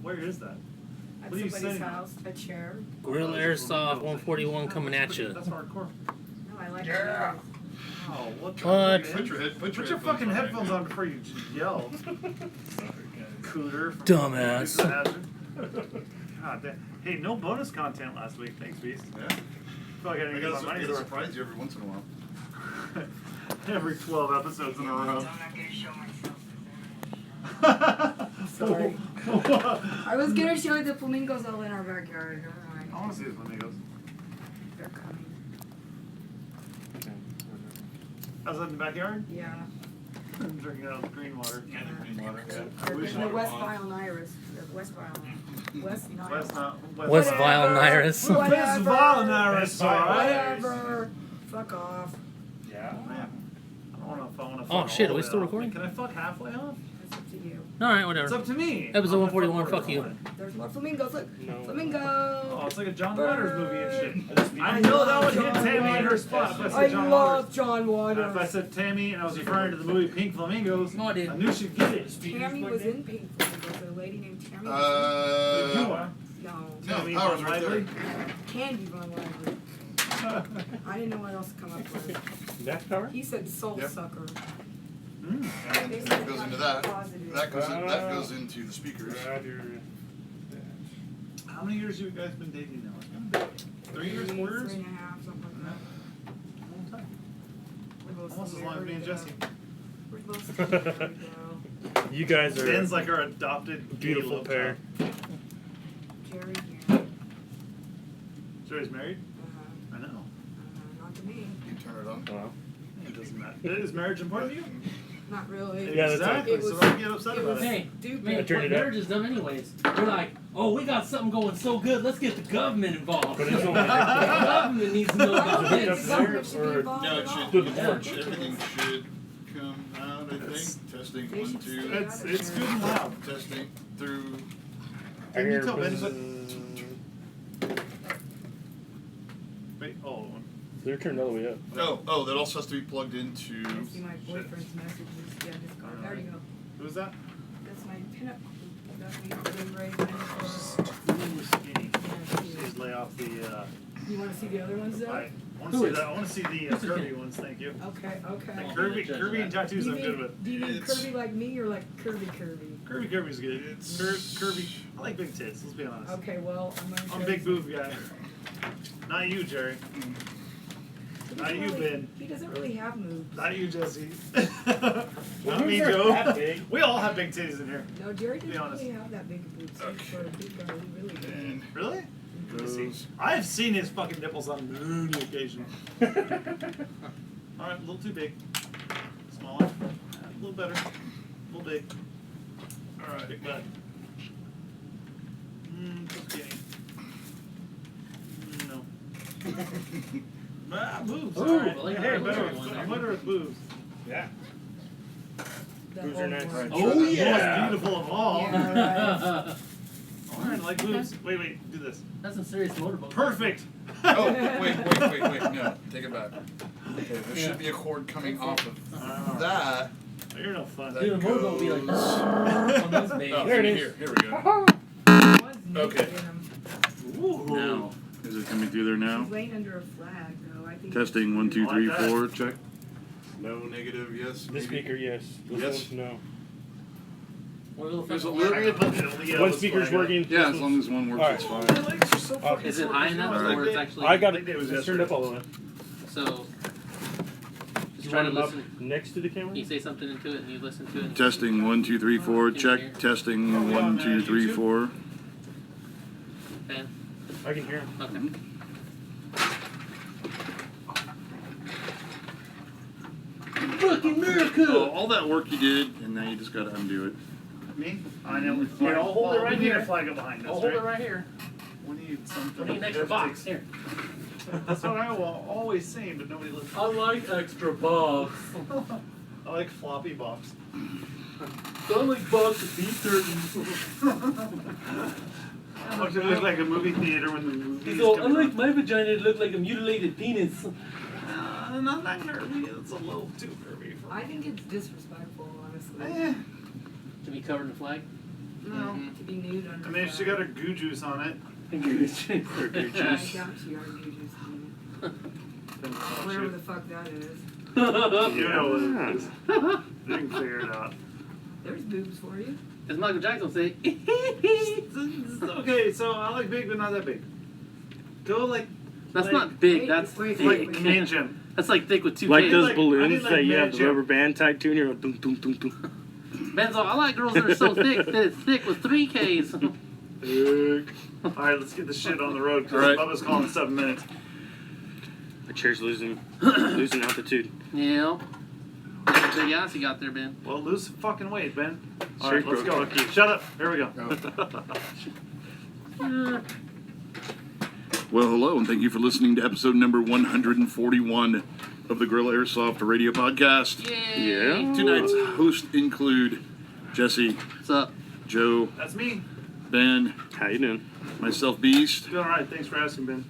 Where is that? At What are you somebody's saying? house, a chair. Gorilla Airsoft 141 coming at you. That's hardcore. No, I like Yeah. it. Oh, what? What? Put your fucking headphones on before you yell. Cooter. From Dumbass. God damn. Hey, no bonus content last week. Thanks, Beast. Yeah. I feel like I didn't get my money's worth. surprise you every once in a while. Every 12 episodes in a row. I'm not gonna show myself. Sorry. I was gonna show you the flamingos all in our backyard. Never mind. I want to see the flamingos. They're coming. How's that in the backyard? Yeah. I'm drinking out of the green water. And the green water. They're wish getting the I West were Nile Iris. The West Nile. West Nile. West Vile Nyrus. West Vile Nyrus, alright? Whatever. Fuck off. Yeah. Man. I don't know if I want to. Oh shit, are we still recording? Can I fuck halfway off? It's up to you. Alright, whatever. It's up to me. Episode I'm gonna 141, fuck you. There's more flamingos. Look. No. Flamingo. Oh, it's like a John Waters movie and shit. I I know love that would hit John Tammy in her Waters. spot if I I said John love Waters. John And Waters. if I said Tammy and I was referring to the movie Pink Flamingos, No, I didn't. knew she'd get it. Tammy was in Pink Flamingos. A lady named Tammy. You Uh, are. No. no, Tammy Powers Von right there. Lively? Candy Von Lively. I didn't know what else to come up with. Next power? He said soul Yep. sucker. And that goes into that. That goes into the speakers. How many years have you guys been dating now? It's been 3 years, 4 years? 3.5, something like that. A long time. We're both Almost as long as me and married, Jesse. We're both married now. You guys are Ben's like our adopted gay beautiful love pair. child. Jerry here. Joey's married? I know. Not to me. You turn it on. Wow. It doesn't matter. Is marriage important to you? Not really. Yeah, that's exactly. it. So was- don't get upset it about was it. Hey, stupid. man, turn what it up. marriage is done anyways. We're like, oh, we got something going so good, let's get the government involved. But it's only The government needs to know about Does it pick up this. there, Government should be or- involved No, at it all. should. Through the Yeah, porch. everything should come out. I It's- think. Testing. They 1, should 2. stay It's good and loud. Testing through. I Can you hear tell Ben buzz- Wait, oh. They're turned all the way up. Oh, that also has to be plugged into. I see my boyfriend's messages. Yeah, discard. There you go. Who's that? That's my pinup. That's me doing right now. Ooh, skinny. Please lay off the. You want to see the other ones though? I want to see that. I want to see the curvy ones. Thank you. Okay, okay. Like curvy and tattoos. I'm good with. Do you mean It's- curvy like me or like curvy? Curvy's good. It's- Curvy. I like big tits. Let's be honest. Okay, well, I'm gonna I'm show a big you boob guy. Not you, Jerry. some- Not He you, doesn't Ben. He doesn't really have moves. Not you, Jesse. Well, Not me, yours aren't Joe. that big. We all have big titties in here. No, Jerry be doesn't honest. really have that big boobs. Okay. For a big guy, he really doesn't. And Really? Let me see. goes. I've seen his fucking nipples on many occasions. Alright, a little too big. Smaller. A little better. A little big. Alright, big butt. Too skinny. No. Boobs. Ooh, Alright. I like Hey, that I'm better one with- there. I'm better with boobs. Yeah. That Boobs are old nice. one. Right. Oh Most yeah. beautiful of all. Yeah, right. Alright, I like boobs. Wait, do this. That's some serious motorboat. Perfect! Oh, wait. No, take it back. Okay, there should be a cord coming off of that. You're no fun. Dude, the motorboat will be like, goes- on those babies. Oh, There it is. Here we go. One's naked Okay. in him. Ooh. Now, is it coming through there now? He's laying under a flag, though. I think. Testing 1, 2, 3, I like that. 4. Check. No, negative. Yes. The maybe. speaker, yes. This Yes. one's no. One little There's a fucking little- I'm gonna put the Leo One speaker's working. Yeah, as long as one works, Alright. it's fine. My legs are so fucking Is it sore. high enough Alright. where it's actually? I got I think it. it was It's turned up all the way. So, just You try want to them up listen. next to the camera? You say something into it and you listen to it. Testing 1, 2, 3, 4. Check. Testing 1, 2, 3, 4. Ben? I can hear him. Okay. Fucking miracle! Oh, all that work you did, and now you just gotta undo it. Me? I know. Here, I'll hold it right We need here. a flag up behind us, I'll hold right? it right here. We need something. I need an extra box. Here. That's what I will always say, but nobody listens. I like extra box. I like floppy box. I like box of beef jerky. How much it look like a movie theater when the movie's So I coming like on. my vagina to look like a mutilated penis. Not that curvy. It's a little too curvy for I think it's disrespectful, honestly. Eh. To be covered in flag? No, to be nude under. I mean, she got her goo juice on it. Yeah, I doubt she got her goo juice on it. Whatever the fuck that is. You know what it is. You can figure it out. There's boobs for you. As Michael Jackson would say. Okay, so I like big, but not that big. Go like. That's like, not big. That's wait, thick. wait, Like me Jim. That's like thick with two Like Ks. those I balloons need, like, that you have the magic. rubber band tied to and you're like, dum, dum, dum, dum. Benzo, I like girls that are so thick that it's thick with 3 Ks. Alright, let's get this shit on the road because All right. Bubba's calling in 7 minutes. My chair's losing altitude. Yeah. That's a big ass you got there, Ben. Well, lose some fucking weight, Ben. Sure, Alright, let's bro. go. Fuck you. Shut up. Here we go. Well, hello, and thank you for listening to episode number 141 of the Gorilla Airsoft Radio Podcast. Yay. Yeah. Tonight's hosts include Jesse, What's up? Joe, That's me. Ben, How you doing? myself, Beast, Doing alright. Thanks for asking, Ben.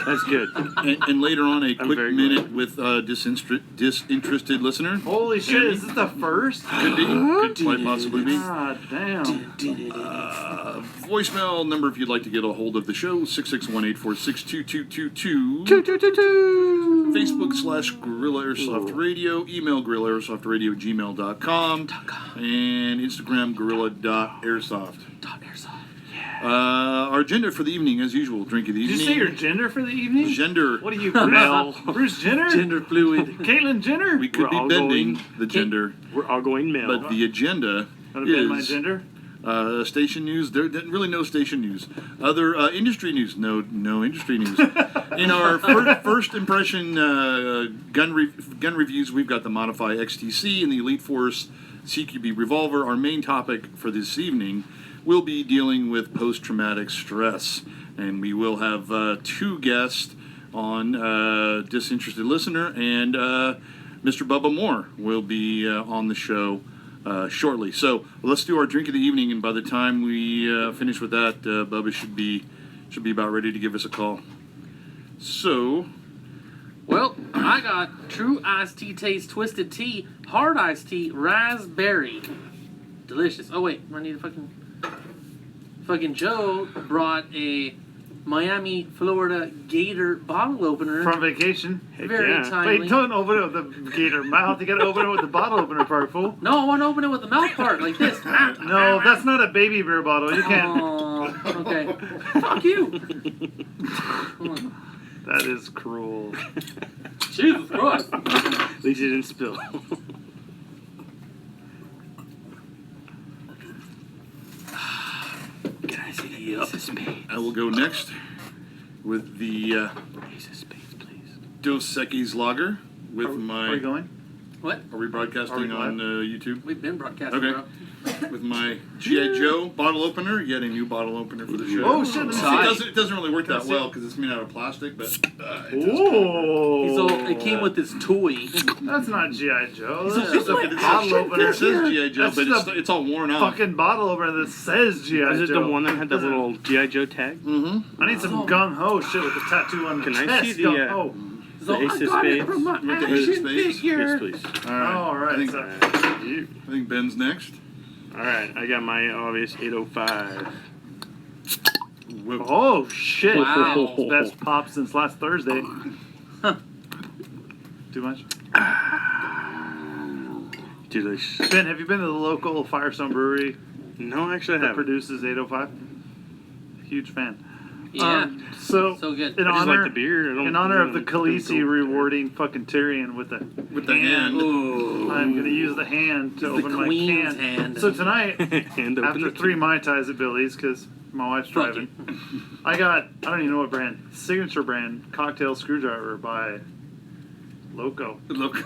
That's good. and later on a I'm quick very minute with disinterested listener. Holy shit, is this the first? Could be, could quite possibly be. God damn. Voicemail number if you'd like to get a hold of the show, 661-846-2222. Facebook/Gorilla Airsoft Radio, email GorillaAirsoftRadio@gmail.com, and Instagram Gorilla.airsoft. Our agenda for the evening, as usual, drink of the Did evening. you say your gender for the evening? Gender. What are you, Male. Bruce Jenner? Gender fluid. Caitlyn Jenner? We could We're be all bending going- the gender, We're all going male. but the agenda Wanna bend my is gender? station news. There really no station news. Other industry news. No industry news. In our first impression gun reviews, we've got the Modify XTC and the Elite Force CQB revolver. Our main topic for this evening will be dealing with post-traumatic stress, and we will have 2 guests on, Disinterested Listener, and Mr. Bubba Moore will be on the show shortly. So let's do our drink of the evening, and by the time we finish with that, Bubba should be about ready to give us a call. So, Well, I got True Iced Tea Taste Twisted Tea, Hard Iced Tea, Raspberry. Delicious. Oh, wait. I need a fucking Joe brought a Miami, Florida Gator bottle opener. From vacation. Heck Very yeah. timely. Wait, don't open it with the gator mouth. You gotta open it with the bottle opener part, fool. No, I want to open it with the mouth part, like this. No, that's not a baby beer bottle. You can't. Oh, okay. Fuck you. That is cruel. Jesus Christ. At least you didn't spill. Can I see the ace of spades? I will go next with the Ace of spades, please. Dos Equis Lager with Are my... we going? What? Are we broadcasting Are we on YouTube? We've been broadcasting, Okay. bro. With my G.I. Joe bottle opener. Yet a new bottle opener for the show. Oh, shit. It doesn't really work that Can I see well it? because it's made out of plastic, but it does. Ooh. It came with this toy. That's not G.I. Joe. So That's just just like a bottle opener. It says G.I. Joe, That's but just it's all worn out. Fucking bottle opener that says G.I. Joe. Is it the one that had the Doesn't- little G.I. Joe tag? Mm-hmm. I need some gung ho shit with the tattoo on the Can I chest. see the, Gung ho. So The Ace I of got it Spades. from my With the Ace of action Spades? figure. Yes, please. All right. All right. I think, so- I think Ben's next. Alright, I got my obvious 805. Whoa. Oh shit! Wow. Best pop since last Thursday. Too much. Delicious. Ben, have you been to the local Firestone Brewery No, actually I that haven't. produces 805? Huge fan. Yeah. So So good. in I just honor like the beer. I don't, in honor of the don't Khaleesi go- rewarding fucking Tyrion with the hand. Ooh. I'm gonna use the hand to It's the open my queen's can. hand. So tonight, Hand open after the 3 Mai Tais at Billy's, because my wife's Fuck driving, I don't even know what brand, signature brand cocktail screwdriver by Loco. Look.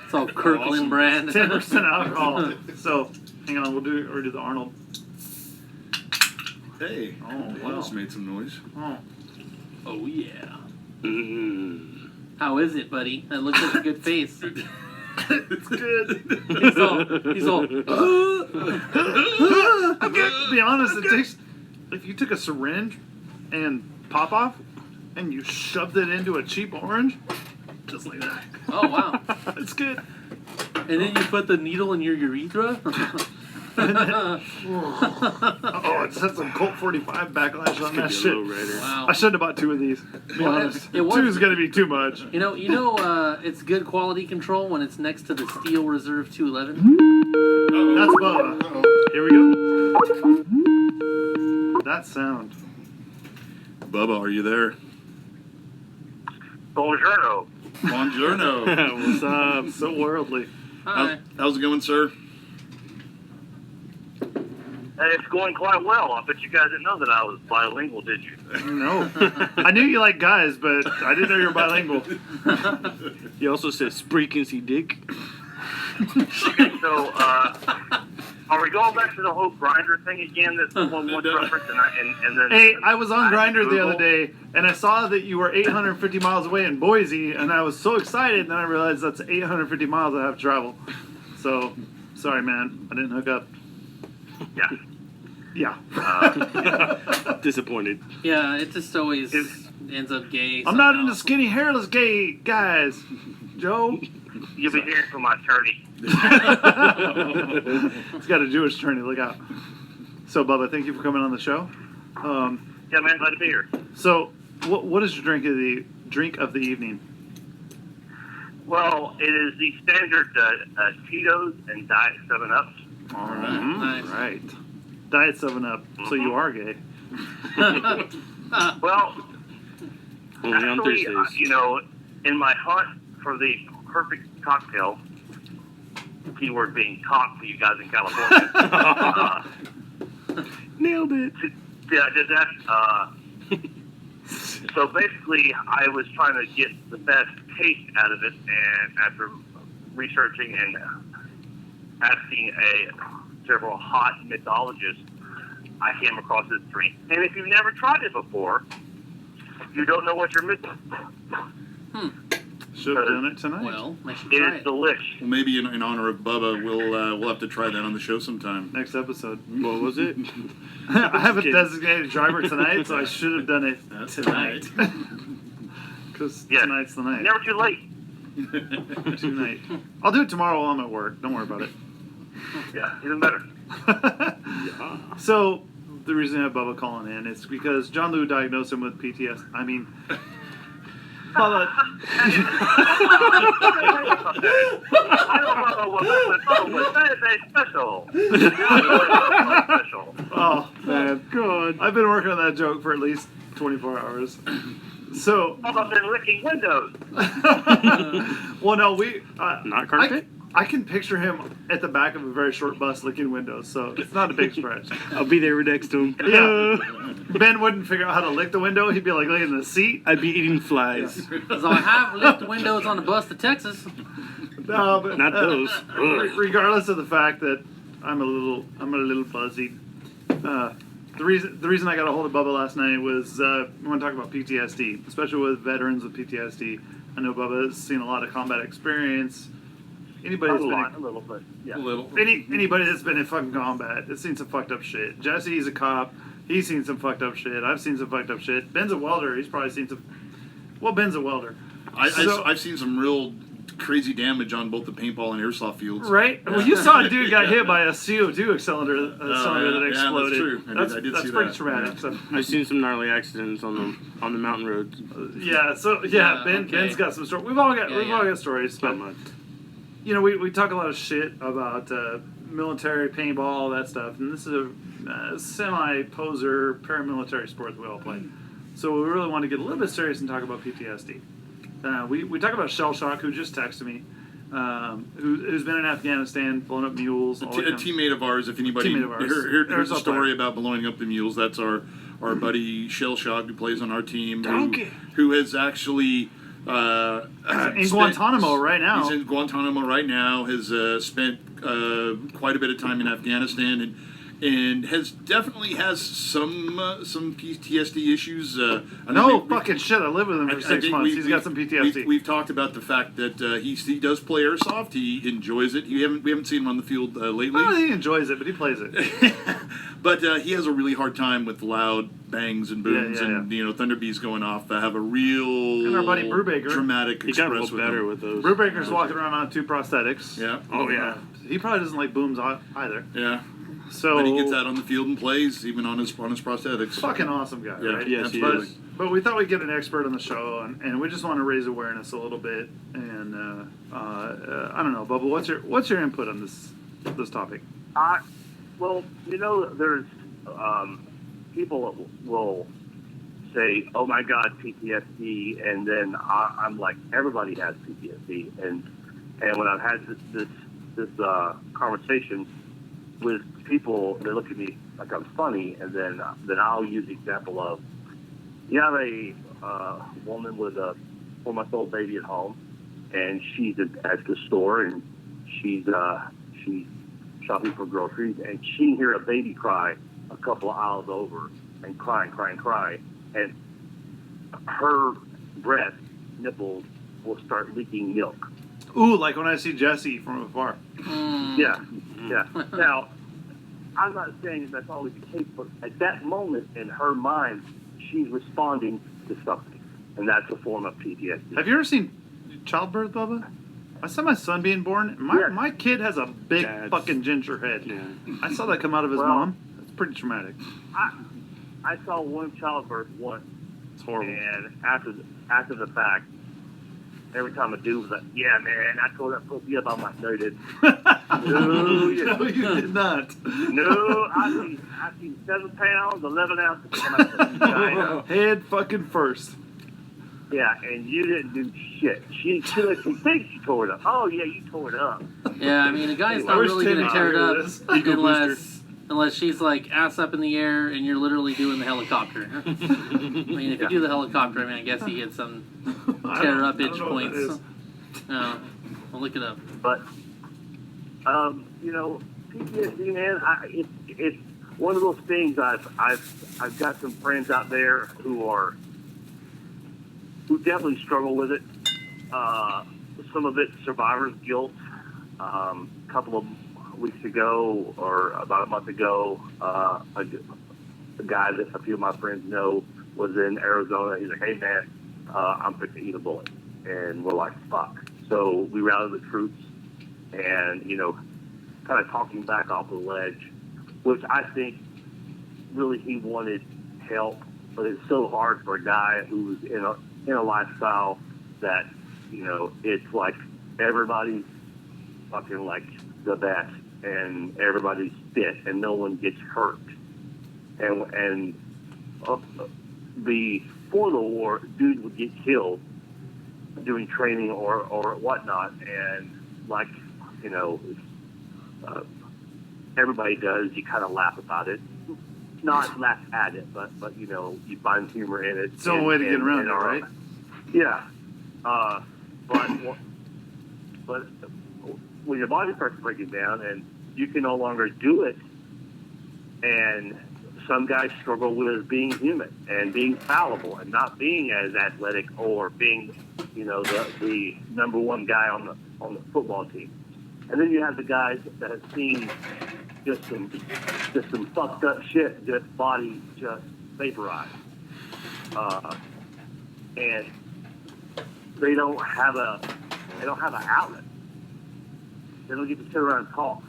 It's all Kirkland Awesome. brand. 10% alcohol. So hang on, we'll do the Arnold. Hey. Oh, That wow. just made some noise. Oh, Oh yeah. Mm. How is it, buddy? That looks like a good face. it's good. He's all. Okay, to be honest, it takes. If you took a syringe and pop off, and you shoved it into a cheap orange, just like that. Oh wow. It's good. And then you put the needle in your urethra. Oh, it said some Colt 45 backlash on that Could be a shit. lowrider. Wow. I shouldn't have bought 2 of these. To be Well, honest, it was- 2 is gonna be too much. You know, it's good quality control when it's next to the Steel Reserve 211. That's Bubba. Uh-oh. Here we go. That sound. Bubba, are you there? Buongiorno. Buongiorno. What's up? So worldly. Hi. How's it going, sir? Hey, it's going quite well. I bet you guys didn't know that I was bilingual, did you? No, I knew you like guys, but I didn't know you were bilingual. You also said "Spreeken Sie dick." Okay, so are we going back to the whole grinder thing again? That's one reference, and then. Hey, I was on Grindr the other Google. day, and I saw that you were 850 miles away in Boise, and I was so excited, and then I realized that's 850 miles I have to travel. So, sorry, man, I didn't hook up. Yeah. Yeah. Disappointed. Yeah, it just always ends up gay. I'm not somehow. into skinny, hairless gay guys, Joe. You'll be hearing from my attorney. It's got a Jewish attorney. Look out. So, Bubba, thank you for coming on the show. Yeah, man, glad to be here. So, what is your drink of the evening? Well, it is the standard Cheetos and Diet 7-Up. All right. Nice. Right. Diet 7-Up. So you are gay. Well, Only on actually, Thursdays. in my hunt for the perfect cocktail, keyword being cock for you guys in California, Nailed it. yeah, I did that. So basically, I was trying to get the best taste out of it, and after researching and asking several hot mixologists, I came across this drink. And if you've never tried it before, you don't know what you're missing. Should have done it tonight. Well, I should It try is it. delicious. Well, maybe in honor of Bubba, we'll have to try that on the show sometime. Next episode. What was it? I have a kidding. designated driver tonight, so I should have done it That's tonight. Because Yeah. tonight's the night. Never too late. Tonight. I'll do it tomorrow while I'm at work. Don't worry about it. Yeah, even better. So, the reason I have Bubba calling in is because John Lou diagnosed him with PTSD. I mean, Bubba. I don't know what that is a special. Special. Oh, man. God. I've been working on that joke for at least 24 hours. So, I've been licking windows. well, no, Not carpet? I can picture him at the back of a very short bus licking windows, so it's not a big stretch. I'll be there next to him. Yeah. Ben wouldn't figure out how to lick the window. He'd be like licking the seat. I'd be eating flies. So I have licked windows on the bus to Texas. No, but Not those. regardless of the fact that I'm a little buzzy. The reason I got a hold of Bubba last night was we want to talk about PTSD, especially with veterans with PTSD. I know Bubba has seen a lot of combat experience. Anybody that's A little bit. Yeah. A little. anybody that's been in fucking combat has seen some fucked up shit. Jesse's a cop. He's seen some fucked up shit. I've seen some fucked up shit. Ben's a welder. He's probably seen some. Well, Ben's a welder. I've seen some real crazy damage on both the paintball and airsoft fields. Right? Well, you saw a dude got hit by a CO2 cylinder that yeah, exploded. that's true. I did That's see pretty that. traumatic. Yeah. So, I've seen some gnarly accidents on the mountain roads. yeah. So Yeah, Ben's okay. got some stories. We've all got Yeah. stories, but Not much. you know, we talk a lot of shit about military paintball, all that stuff, and this is a semi-poser paramilitary sport that we all play. So we really want to get a little bit serious and talk about PTSD. We talk about Shell Shock, who just texted me, who's been in Afghanistan, blown up mules. all that A kind of- teammate of ours, if anybody Teammate of ours. here's a Airsoft story about blowing up the mules. That's our buddy Shell Shock, who plays on our team, Donkey. who has actually in Guantanamo right now. He's in Guantanamo right now. Has spent quite a bit of time in Afghanistan and definitely has some PTSD issues. I know No we- fucking shit. I lived with him for I 6 think months. He's got some PTSD. We've talked about the fact that he does play airsoft. He enjoys it. We haven't seen him on the field lately. Well, he enjoys it, but he plays it. But he has a really hard time with loud bangs and booms Yeah, yeah, and thunderbees going off that have a real And our buddy Brubaker. dramatic He got a express little with better them. with those. Brubaker's walking around on 2 prosthetics. Yeah. Oh, yeah. He probably doesn't like booms either. Yeah. So But he gets out on the field and plays, even on his prosthetics. fucking awesome guy, Yeah, right? Yes, he but, is. but we thought we'd get an expert on the show, and we just want to raise awareness a little bit. And I don't know, Bubba, what's your input on this topic? Well, there's people will say, "Oh my God, PTSD," and then I'm like, everybody has PTSD, and when I've had this conversation with people, they look at me like I'm funny, and then I'll use the example of, you have a woman with a 4-month-old baby at home, and she's at the store, and she's shopping for groceries, and she can hear a baby cry a couple of aisles over, and cry, and her breast nipples will start leaking milk. Ooh, like when I see Jesse from afar. Yeah. Now, I'm not saying that's always the case, but at that moment in her mind, she's responding to something, and that's a form of PTSD. Have you ever seen childbirth, Bubba? I saw my son being born. My kid has a big fucking ginger head. Yeah. I saw that come out of his mom. It's pretty traumatic. I saw one childbirth once, It's horrible. and after the fact, every time a dude was like, "Yeah, man, I tore that pussy up," I'm like, "No, you didn't." No, you did not. No, I seen 7 pounds, 11 ounces come out of the vagina. Head fucking first. Yeah, and you didn't do shit. She thinks she tore it up. Oh yeah, you tore it up. Yeah, I mean, a guy's I not wish really Tim going to could tear it hear up this. unless she's like ass up in the air and you're literally doing the helicopter. I mean, if you do the helicopter, I mean, I guess you get some tear up itch points. No, I'll look it up. But PTSD, man, it's one of those things. I've got some friends out there who definitely struggle with it. Some of it survivor's guilt. A couple of weeks ago, or about a month ago, a guy that a few of my friends know was in Arizona. He's like, "Hey man, I'm fit to eat a bullet," and we're like, "Fuck!" So we rallied the troops, and kind of talking back off the ledge, which I think really he wanted help, but it's so hard for a guy who's in a lifestyle that it's like everybody's fucking like the best, and everybody's fit, and no one gets hurt, and before the war, dudes would get killed doing training or whatnot, and like everybody does, you kind of laugh about it, not laugh at it, but you find humor in it. It's the only way to get around it, right? Yeah, but when your body starts breaking down and you can no longer do it, and some guys struggle with being human and being fallible and not being as athletic or being, the number one guy on the football team. And then you have the guys that have seen just some fucked up shit, just body just vaporized, and they don't have an outlet. They don't get to sit around and talk.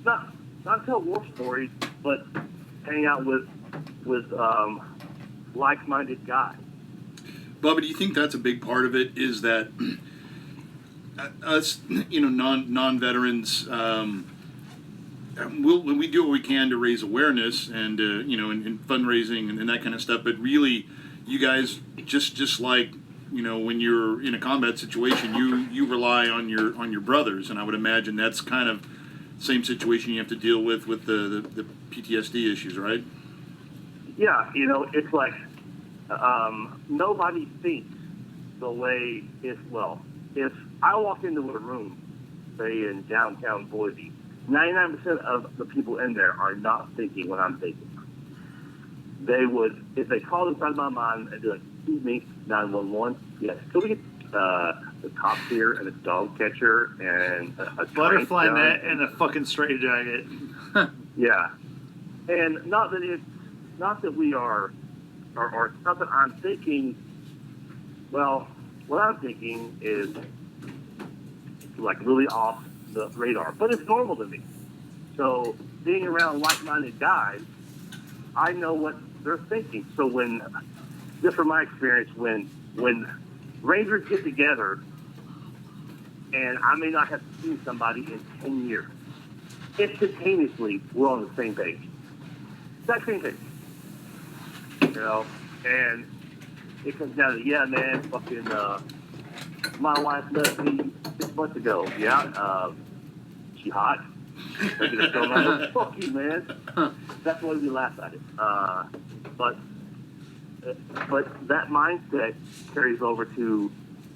Not tell war stories, but hang out with like-minded guys. Bubba, do you think that's a big part of it? Is that us, non-veterans, when we do what we can to raise awareness and and fundraising and that kind of stuff, but really, you guys just like when you're in a combat situation, you rely on your brothers, and I would imagine that's kind of the same situation you have to deal with the PTSD issues, right? Yeah, it's like nobody thinks the way if I walk into a room, say in downtown Boise, 99% of the people in there are not thinking what I'm thinking. They would, if they called inside my mind and be like, "Excuse me, 911, yes, could we get the cops here and a dog catcher and a Butterfly gun?" net and a fucking straight jacket. Yeah, and not that we are, or not that I'm thinking. Well, what I'm thinking is like really off the radar, but it's normal to me. So being around like-minded guys, I know what they're thinking. So just from my experience, when Rangers get together, and I may not have seen somebody in 10 years, instantaneously, we're on the same page. That same page. You know? And it comes down to, yeah, man, fucking, my wife left me 6 months ago. Yeah, she hot. Fuck you, man. That's the way we laugh at it. But that mindset carries over to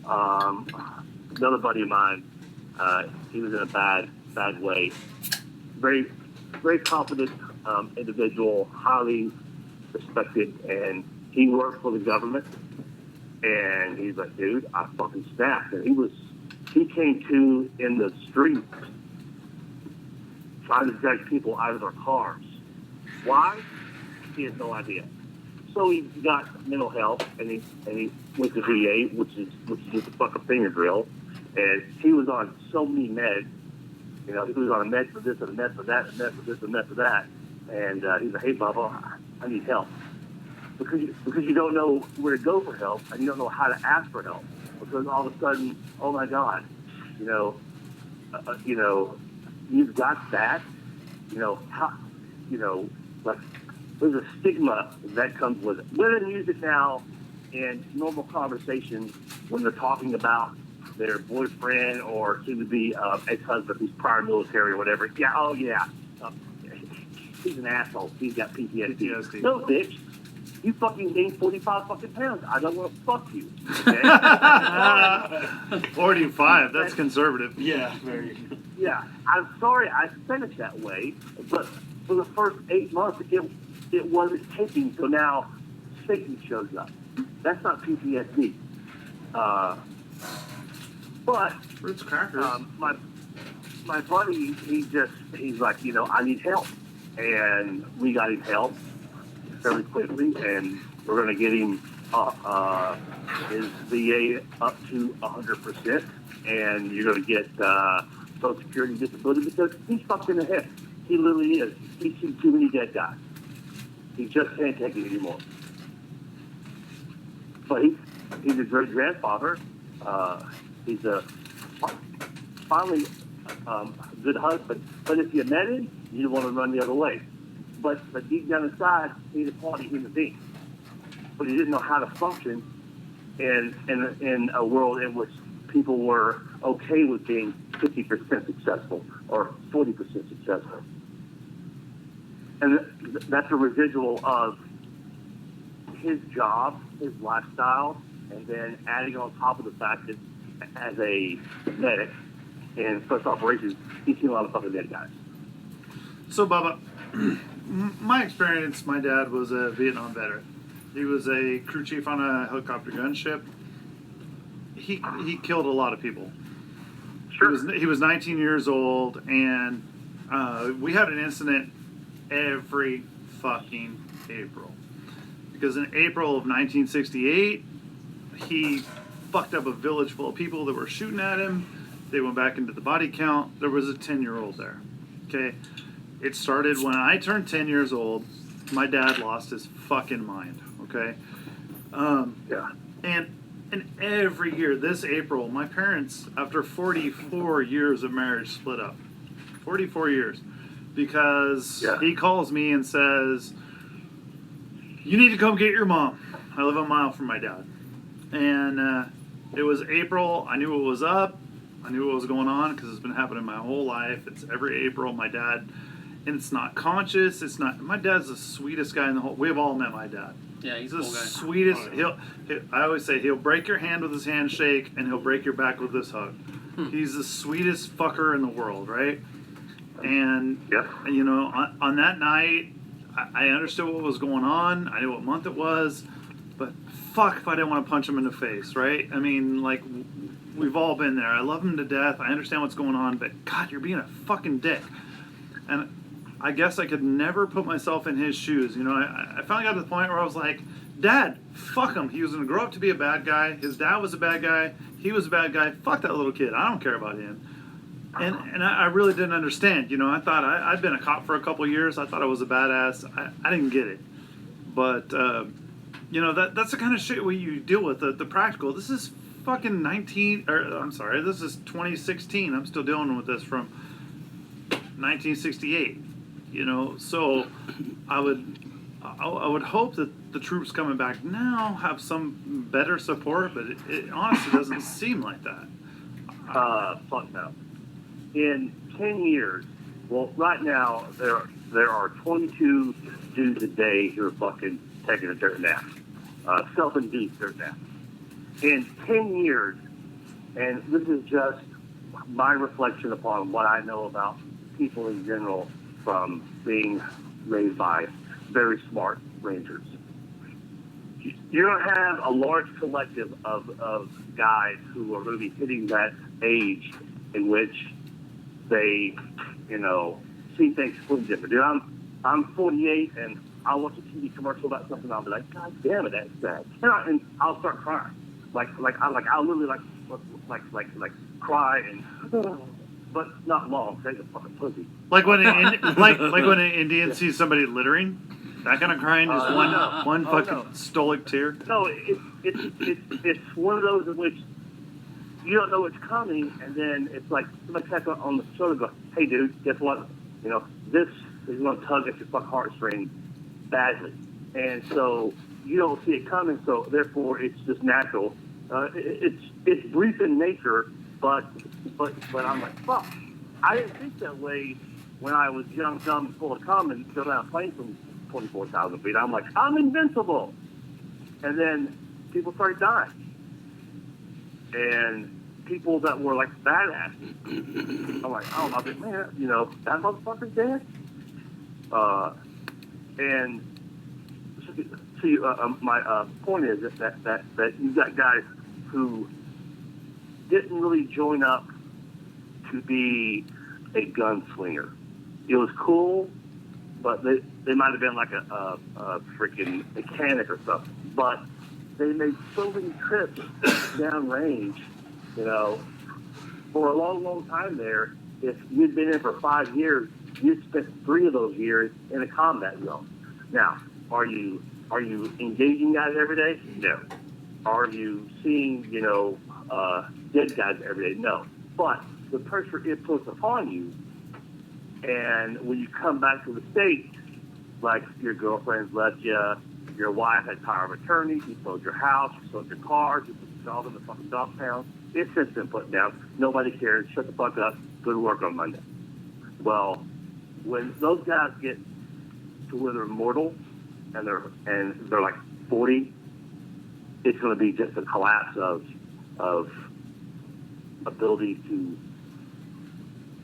another buddy of mine. He was in a bad way. Very, very confident individual, highly respected, and he worked for the government. And he's like, dude, I fucking snapped. And he came to in the street trying to drag people out of their cars. Why? He has no idea. So he got mental health, and he went to VA, which is just a fucking finger drill. And he was on so many meds. You know, he was on a med for this and a med for that, and a med for this and a med for that. And he's like, hey, Bubba, I need help. Because you don't know where to go for help, and you don't know how to ask for help. Because all of a sudden, oh my God, you've got that. Like there's a stigma that comes with it. Women use it now in normal conversations when they're talking about their boyfriend or soon-to-be ex-husband who's prior military or whatever. Yeah, oh yeah, he's an asshole. He's got PTSD. No, bitch. You fucking gained 45 fucking pounds. I don't want to fuck you. Okay? 45, that's conservative. Yeah, very. Yeah, I'm sorry I said it that way, but for the first 8 months, it wasn't taking, so now Satan shows up. That's not PTSD. But Fruits crackers. my buddy, he's like, I need help. And we got him help fairly quickly, and we're going to get him his VA up to 100%, and you're going to get Social Security disability because he's fucked in the head. He literally is. He's seen too many dead guys. He just can't take it anymore. But he's a great grandfather. He's a finally a good husband. But if you met him, you want to run the other way. But deep down inside, he's a quality human being. But he didn't know how to function in a world in which people were okay with being 50% successful or 40% successful. And that's a residual of his job, his lifestyle, and then adding on top of the fact that as a medic in special operations, he's seen a lot of fucking dead guys. So, Bubba, my experience, my dad was a Vietnam veteran. He was a crew chief on a helicopter gunship. He killed a lot of people. Sure. He was 19 years old, and we had an incident every fucking April. Because in April of 1968, he fucked up a village full of people that were shooting at him. They went back into the body count. There was a 10-year-old there. Okay? It started when I turned 10 years old. My dad lost his fucking mind. Okay? Yeah. And every year, this April, my parents, after 44 years of marriage, split up. 44 years. Because he calls me and says, you need to come get your mom. I live a mile from my dad. And it was April. I knew what was up. I knew what was going on because it's been happening my whole life. It's every April. My dad, and it's not conscious. It's not. My dad's the sweetest guy in the whole. We've all met my dad. Yeah, he's the a cool guy. sweetest. I always say he'll break your hand with his handshake and he'll break your back with this hug. He's the sweetest fucker in the world, right? And you know, on that night, I understood what was going on. I knew what month it was, but fuck if I didn't want to punch him in the face, right? I mean, like, we've all been there. I love him to death. I understand what's going on, but God, you're being a fucking dick. And I guess I could never put myself in his shoes. You know, I finally got to the point where I was like, Dad, fuck him. He was going to grow up to be a bad guy. His dad was a bad guy. He was a bad guy. Fuck that little kid. I don't care about him. And I really didn't understand. You know, I thought I'd been a cop for a couple years. I thought I was a badass. I didn't get it. But, you know, that's the kind of shit where you deal with, the practical. This is fucking 2016. I'm still dealing with this from 1968. You know, so I would hope that the troops coming back now have some better support, but it honestly doesn't seem like that. Fuck no. In 10 years, well, right now, there are 22 dudes a day who are fucking taking a dirt nap. Self-induced dirt nap. In 10 years, and this is just my reflection upon what I know about people in general from being raised by very smart rangers. You're going to have a large collective of guys who are going to be hitting that age in which they, you know, see things completely different. Dude, I'm 48 and I'll watch a TV commercial about something. I'll be like, God damn it, that's sad, and I'll start crying. I'll literally cry and, but not long. Take a fucking pussy. Like when when an Indian sees somebody littering, that kind of crying, just one fucking stoic tear. No, it's one of those in which you don't know it's coming, and then it's like somebody taps on the shoulder and goes, hey, dude, guess what? You know, this is going to tug at your fucking heartstring badly. And so you don't see it coming, so therefore it's just natural. It's brief in nature, but I'm like, fuck. I didn't think that way when I was young, dumb, and full of cum and still down a plane from 24,000 feet. I'm like, I'm invincible. And then people started dying. And people that were like badasses. I'm like, oh, I was like, man, you know, that motherfucker's dead. And see, my point is that you've got guys who didn't really join up to be a gunslinger. It was cool, but they might have been like a freaking mechanic or something. But they made so many trips downrange, you know, for a long, long time there. If you'd been in for 5 years, you'd spent 3 of those years in a combat zone. Now, are you engaging guys every day? No. Are you seeing, you know, dead guys every day? No. But the pressure it puts upon you, and when you come back to the States, like your girlfriend's left you, your wife had power of attorney, you sold your house, you sold your car, you put your dog in the fucking dog pound, it's just been put down. Nobody cares. Shut the fuck up. Go to work on Monday. Well, when those guys get to where they're mortal and they're like 40, it's going to be just a collapse of ability to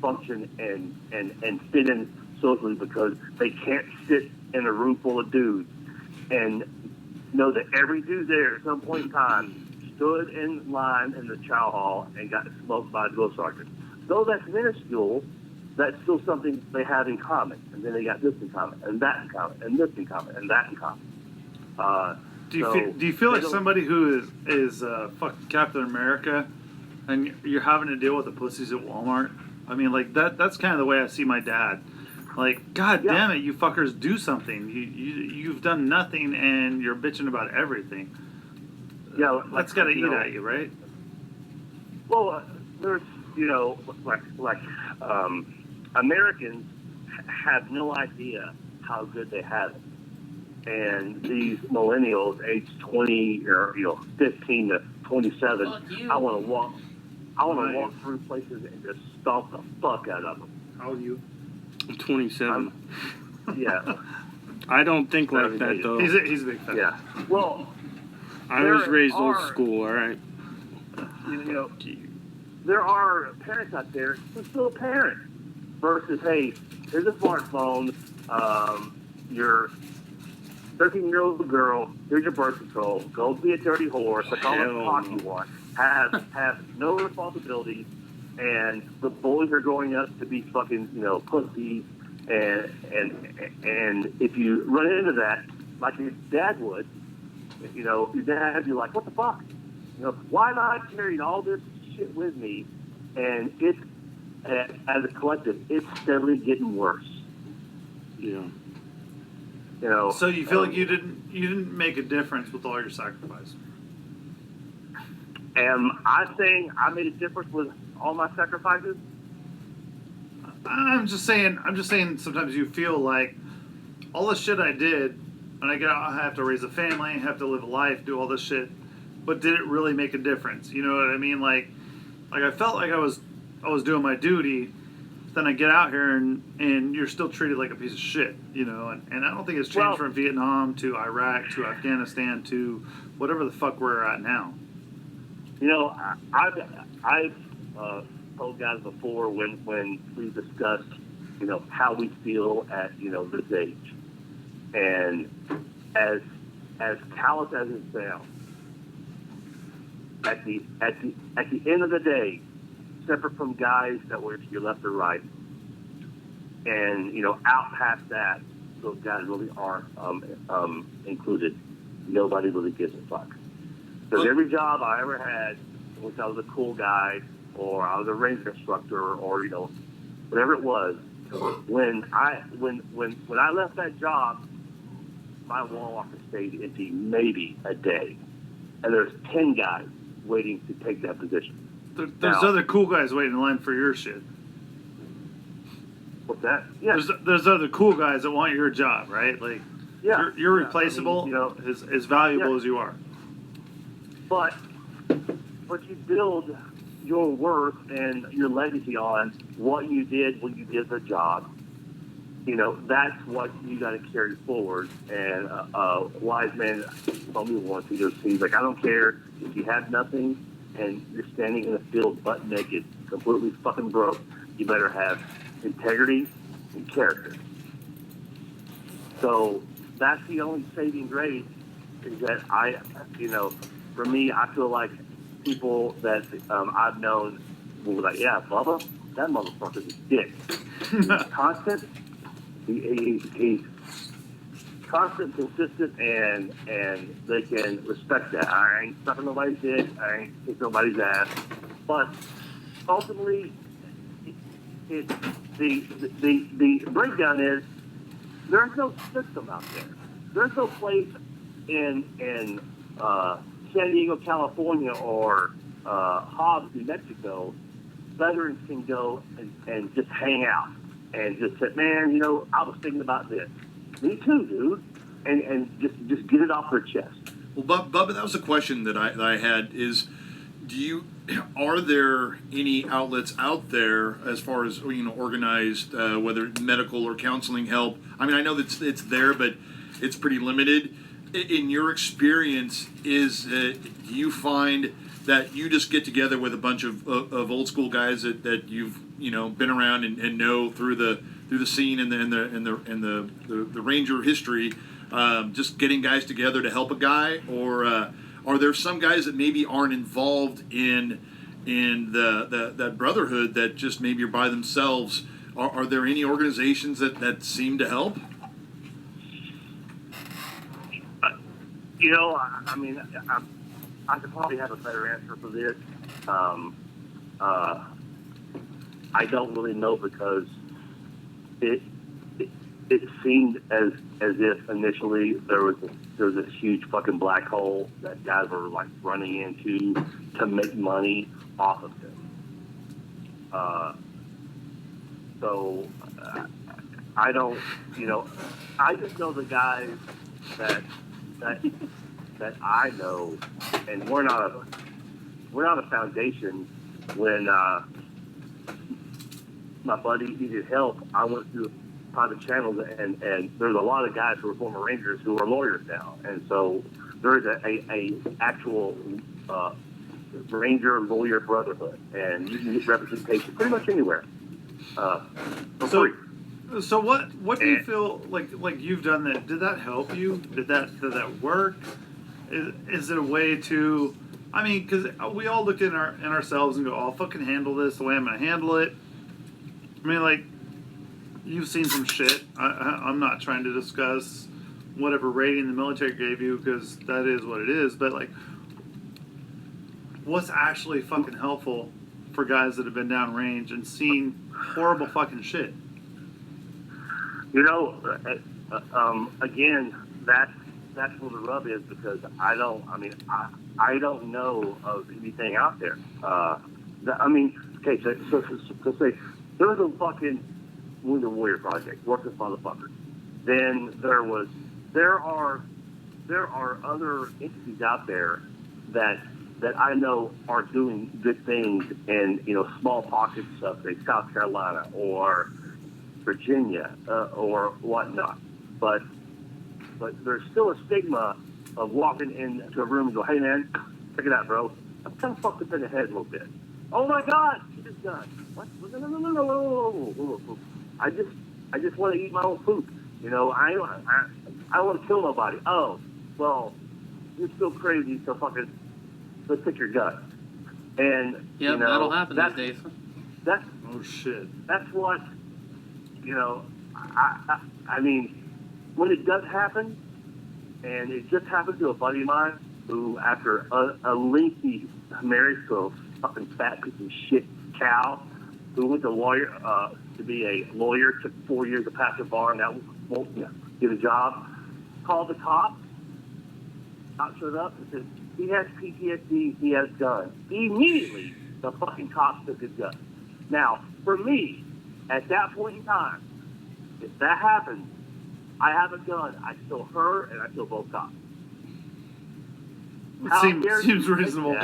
function and fit in socially, because they can't sit in a room full of dudes and know that every dude there at some point in time stood in line in the chow hall and got smoked by a drill sergeant. Though that's minuscule, that's still something they have in common. And then they got this in common, and that in common, and this in common, and that in common. Do you feel like somebody who is fucking Captain America, and you're having to deal with the pussies at Walmart? I mean, like that's kind of the way I see my dad. Like, God damn it, you fuckers, do something. You've done nothing, and you're bitching about everything. Yeah, that's got to eat at you, right? Well, there's, you know, Americans have no idea how good they have it. And these millennials, age 20 or 15 to 27, I want to walk through places and just stomp the fuck out of them. How old are you? I'm 27. Yeah. I don't think like that though. He's a big fan. Yeah. Well, I was raised old school. All right. You know, there are parents out there who still parent versus, hey, here's a smartphone. Your 13-year-old girl, here's your birth control. Go be a dirty whore. Like all the talk you want. Have no responsibilities. And the boys are growing up to be fucking, you know, pussies. And if you run into that, like your dad would, you know, your dad would be like, what the fuck? You know, why am I carrying all this shit with me? And it's as a collective, it's steadily getting worse. Yeah. You know. So you feel like you didn't make a difference with all your sacrifice? Am I saying I made a difference with all my sacrifices? I'm just saying. Sometimes you feel like all the shit I did, and I get out, I have to raise a family, have to live a life, do all this shit, but did it really make a difference? You know what I mean? Like I felt like I was doing my duty. Then I get out here and you're still treated like a piece of shit, you know. And I don't think it's changed from Vietnam to Iraq to Afghanistan to whatever the fuck we're at now. You know, I've told guys before when we've discussed, you know, how we feel at, you know, this age, and as callous as it sounds, at the end of the day, separate from guys that were to your left or right, and you know, out past that, those guys really aren't included. Nobody really gives a fuck. Because every job I ever had, which I was a cool guy, or I was a ranger instructor, or you know, whatever it was, when I left that job, my wall office stayed empty maybe a day, and there's 10 guys waiting to take that position. There's other cool guys waiting in line for your shit. What's that? Yeah. There's other cool guys that want your job, right? Like, Yeah. you're replaceable, I mean, you know, as valuable as you are. But you build your worth and your legacy on what you did when you did the job. You know, that's what you got to carry forward. And a wise man told me once, he's like, I don't care if you have nothing and you're standing in the field butt naked, completely fucking broke. You better have integrity and character. So that's the only saving grace, is that for me, I feel like people that I've known will be like, yeah, Bubba, that motherfucker's a dick. He's constant. He's constant, consistent, and they can respect that. I ain't sucking nobody's dick. I ain't kicking nobody's ass. But ultimately, the breakdown is there's no system out there. There's no place in San Diego, California, or Hobbs, New Mexico, veterans can go and just hang out and just say, man, you know, I was thinking about this. Me too, dude. And just get it off their chest. Well, Bubba, that was a question that I had. Is are there any outlets out there as far as, you know, organized, whether medical or counseling help? I mean, I know that it's there, but it's pretty limited. In your experience, do you find that you just get together with a bunch of old school guys that you've, you know, been around and know through the scene and the Ranger history, just getting guys together to help a guy, or are there some guys that maybe aren't involved in that brotherhood that just maybe are by themselves? Are there any organizations that seem to help? You know, I mean, I could probably have a better answer for this. I don't really know, because it seemed as if initially there was this huge fucking black hole that guys were like running into to make money off of it. So I don't, you know, I just know the guys that I know, and we're not a foundation. When my buddy needed help, I went through private channels, and there's a lot of guys who are former Rangers who are lawyers now, and so there's a actual Ranger lawyer brotherhood, and you can get representation pretty much anywhere. So what do you feel like you've done that? Did that help you? Did that work? Is it a way to? I mean, because we all look in ourselves and go, "I'll fucking handle this the way I'm gonna handle it." I mean, like, you've seen some shit. I'm not trying to discuss whatever rating the military gave you, because that is what it is. But like, what's actually fucking helpful for guys that have been downrange and seen horrible fucking shit. You know, again, that's where the rub is, because I don't know of anything out there. Okay, so say there was a fucking Wounded Warrior Project, worthless motherfucker. Then there are other entities out there that I know are doing good things in, small pockets of, say, South Carolina or Virginia or whatnot. But there's still a stigma of walking into a room and go, hey man, check it out, bro. I'm kind of fucked up in the head a little bit. Oh my God, he just done. What? No. I just want to eat my own food. I don't want to kill nobody. Oh, well, you're still crazy, so fucking let's pick your gut. And Yeah, that'll happen these days. That's Oh shit. that's what I mean, when it does happen, and it just happened to a buddy of mine who, after a lengthy marriage to a fucking fat piece of shit cow, who went to be a lawyer, took 4 years to pass the bar, and now won't get a job, called the cops. Cops showed up and said, he has PTSD, he has guns. Immediately, the fucking cops took his gun. Now, for me, at that point in time, if that happens, I have a gun, I kill her, and I kill both cops. Seems reasonable.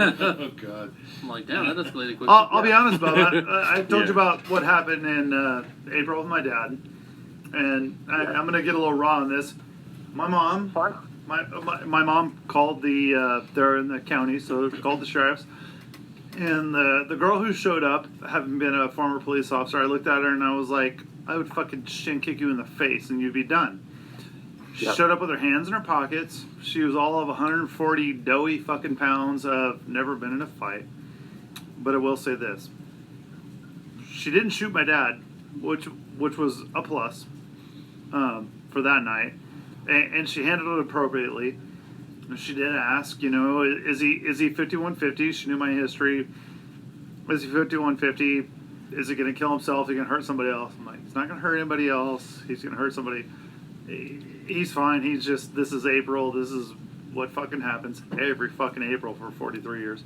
Oh God. I'm like, damn, that escalated quickly. I'll be honest about that. I told you about what happened in April with my dad, and I'm gonna get a little raw on this. My mom, Fine. my mom called they're in the county, so called the sheriffs, and the girl who showed up, having been a former police officer, I looked at her and I was like, I would fucking shin kick you in the face and you'd be done. She showed up with her hands in her pockets. She was all of 140 doughy fucking pounds of never been in a fight. But I will say this. She didn't shoot my dad, which was a plus for that night. And she handled it appropriately. She did ask, is he 5150? She knew my history. Is he 5150? Is he going to kill himself? Is he going to hurt somebody else? I'm like, he's not going to hurt anybody else. He's going to hurt somebody. He's fine. He's just, this is April. This is what fucking happens every fucking April for 43 years.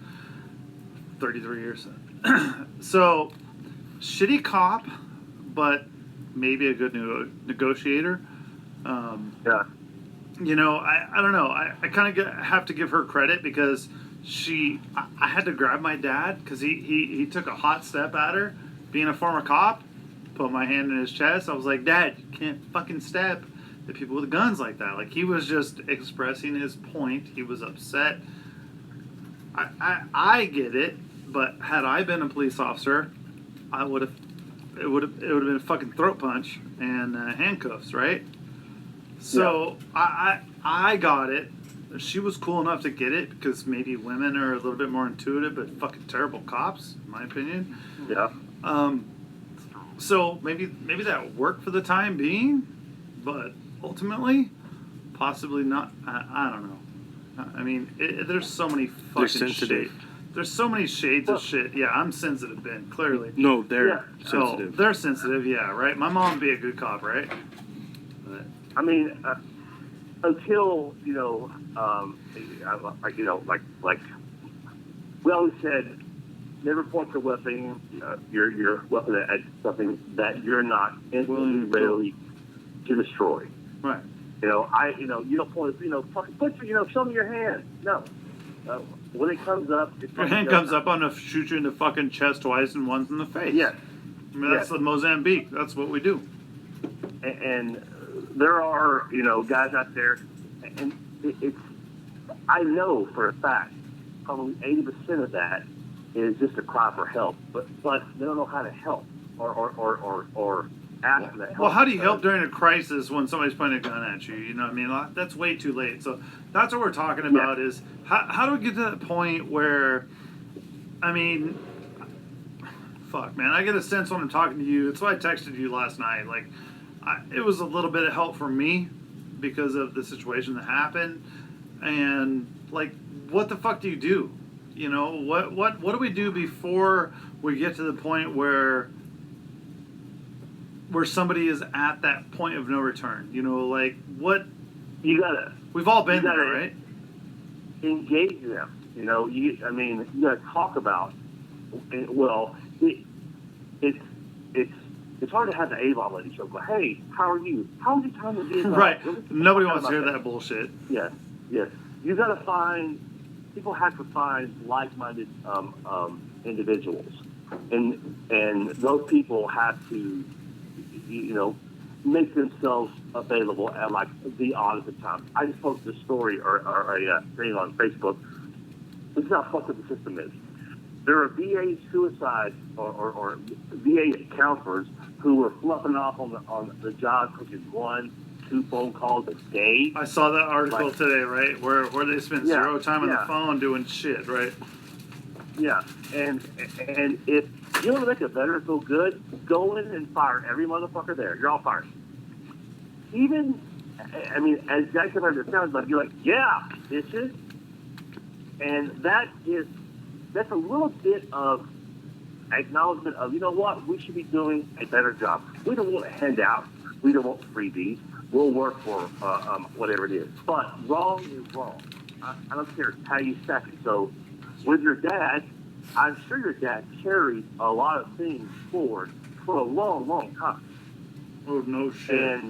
33 years. So, shitty cop, but maybe a good negotiator. Yeah. I don't know. I kind of have to give her credit because I had to grab my dad because he took a hot step at her. Being a former cop, put my hand in his chest. I was like, Dad, you can't fucking stab the people with guns like that. Like, he was just expressing his point. He was upset. I get it, but had I been a police officer, it would have been a fucking throat punch and handcuffs, right? So yeah. I got it. She was cool enough to get it because maybe women are a little bit more intuitive, but fucking terrible cops, in my opinion. Yeah. So maybe that worked for the time being, but ultimately, possibly not. I don't know. I mean, there's so many fucking shades. There's so many shades of shit. Yeah, I'm sensitive, Ben, clearly. No, they're sensitive. Oh, they're sensitive, yeah, right? My mom would be a good cop, right? But, I mean, until, like we always said, never point your weapon, your weapon at something that you're not instantly ready to destroy. right. You don't point, fucking put your, show me your hand. No. When it comes up, Your hand comes up, I'm going to shoot you in the fucking chest twice and once in the face. Yes. I mean, that's the Mozambique. That's what we do. And there are, guys out there, and I know for a fact, probably 80% of that is just a cry for help, but they don't know how to help or ask for that help. Well, how do you help during a crisis when somebody's pointing a gun at you? You know what I mean? That's way too late. So that's what we're talking about is how do we get to that point where, I mean, fuck, man, I get a sense when I'm talking to you. That's why I texted you last night. Like, it was a little bit of help for me because of the situation that happened. And, like, what the fuck do you do? You know, what do we do before we get to the point where somebody is at that point of no return? You know, like what You gotta we've all been you gotta- there, right? engage them. You know, you gotta talk about. Well, it's hard to have the A-ball lady show. But hey, how are you? How was your time in Vietnam? Right. Really? Nobody wants to About hear that bullshit. Yes, yes. You gotta find. People have to find like-minded individuals, and those people have to, make themselves available at like the oddest times. I just posted a story or a thing on Facebook. This is how fucked up the system is. There are VA suicide or VA counselors who were fluffing off on the job, taking 1-2 phone calls a day. I saw that article Like- today, right? Where they spend Yeah, zero time on the yeah. phone doing shit, right? Yeah, and if you want to make a veteran feel good, go in and fire every motherfucker there. You're all fired. Even, I mean, as guys come out, it sounds like you're like, yeah, bitches. And that's a little bit of acknowledgement of, you know what, we should be doing a better job. We don't want a handout. We don't want freebies. We'll work for whatever it is. But wrong is wrong. I don't care how you stack it. So with your dad, I'm sure your dad carried a lot of things forward for a long, long time. Oh no shit.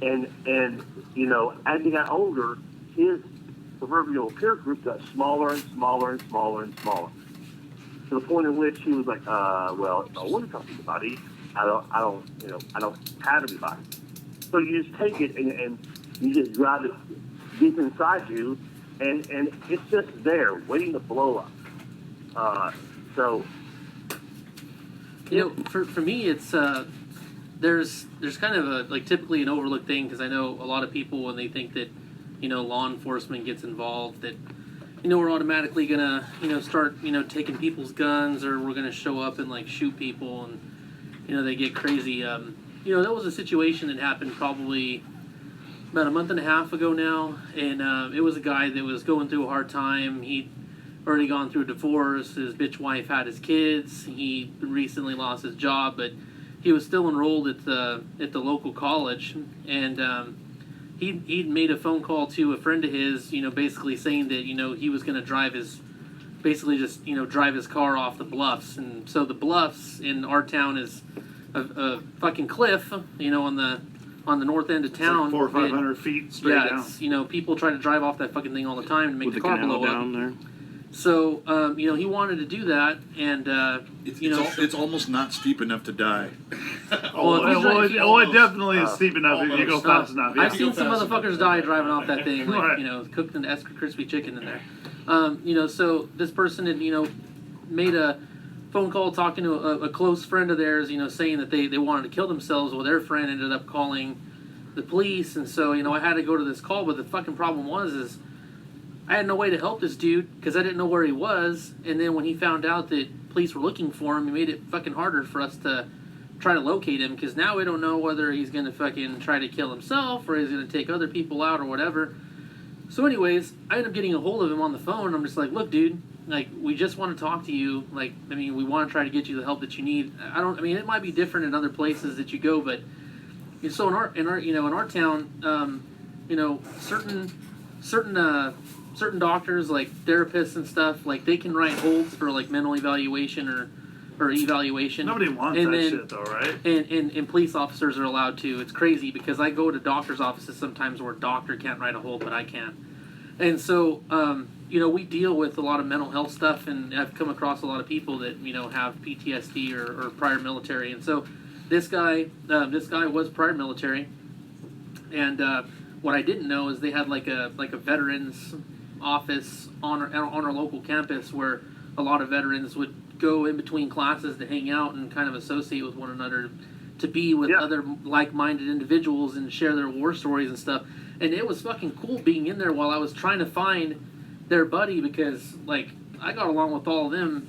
And as he got older, his proverbial peer group got smaller and smaller and smaller and smaller. To the point in which he was like, well, if I want to talk to somebody, I don't have anybody. So you just take it and you just drive it deep inside you, and it's just there waiting to blow up. So for me, it's there's kind of a typically an overlooked thing, because I know a lot of people, when they think that law enforcement gets involved, that we're automatically gonna start taking people's guns, or we're gonna show up and shoot people, and they get crazy. That was a situation that happened probably about a month and a half ago now, and it was a guy that was going through a hard time. He'd already gone through a divorce. His bitch wife had his kids. He recently lost his job, but he was still enrolled at the local college, and he'd made a phone call to a friend of his, basically saying that he was going to drive his car off the bluffs. And so the bluffs in our town is a fucking cliff, on the north end of It's town. like 400 or 500 feet straight Yeah, down. it's, people try to drive off that fucking thing all the time to make With the the car canal blow up. down there. So, he wanted to do that, and, It's almost not steep enough to die. It definitely is steep enough if you go fast enough. Yeah. I've seen some motherfuckers die driving off that thing, Right. cooked an extra crispy chicken in there. So this person had, made a phone call talking to a close friend of theirs, saying that they wanted to kill themselves. Well, their friend ended up calling the police, and so, I had to go to this call, but the fucking problem is I had no way to help this dude because I didn't know where he was, and then when he found out that police were looking for him, he made it fucking harder for us to try to locate him, because now we don't know whether he's going to fucking try to kill himself or he's going to take other people out or whatever. So anyways, I ended up getting a hold of him on the phone. I'm just like, look, dude, we just want to talk to you. We want to try to get you the help that you need. It might be different in other places that you go, but so in our town, certain doctors, like therapists and stuff, they can write holds for mental evaluation or evaluation. Nobody wants And that then- shit, though, right? And police officers are allowed to. It's crazy because I go to doctor's offices sometimes where a doctor can't write a hold, but I can. And so, we deal with a lot of mental health stuff, and I've come across a lot of people that, have PTSD or prior military. And so this guy was prior military. And what I didn't know is they had like a veterans office on our local campus where a lot of veterans would go in between classes to hang out and kind of associate with one another, to be with other like-minded individuals and share their war stories and stuff. And it was fucking cool being in there while I was trying to find their buddy, because I got along with all of them.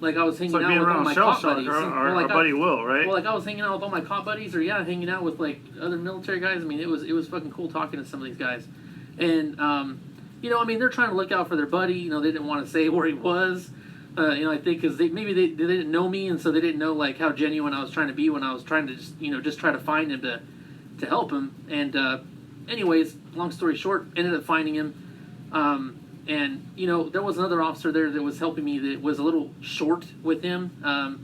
I was It's hanging like out being with all around my a shell cop shock, buddies. our buddy Will, right? Well, I was hanging out with all my cop buddies, or hanging out with other military guys. It was fucking cool talking to some of these guys, and I mean, they're trying to look out for their buddy. They didn't want to say where he was. I think because maybe they didn't know me, and so they didn't know like how genuine I was trying to be when I was trying to just try to find him to help him. And anyways, long story short, ended up finding him. And there was another officer there that was helping me that was a little short with him. I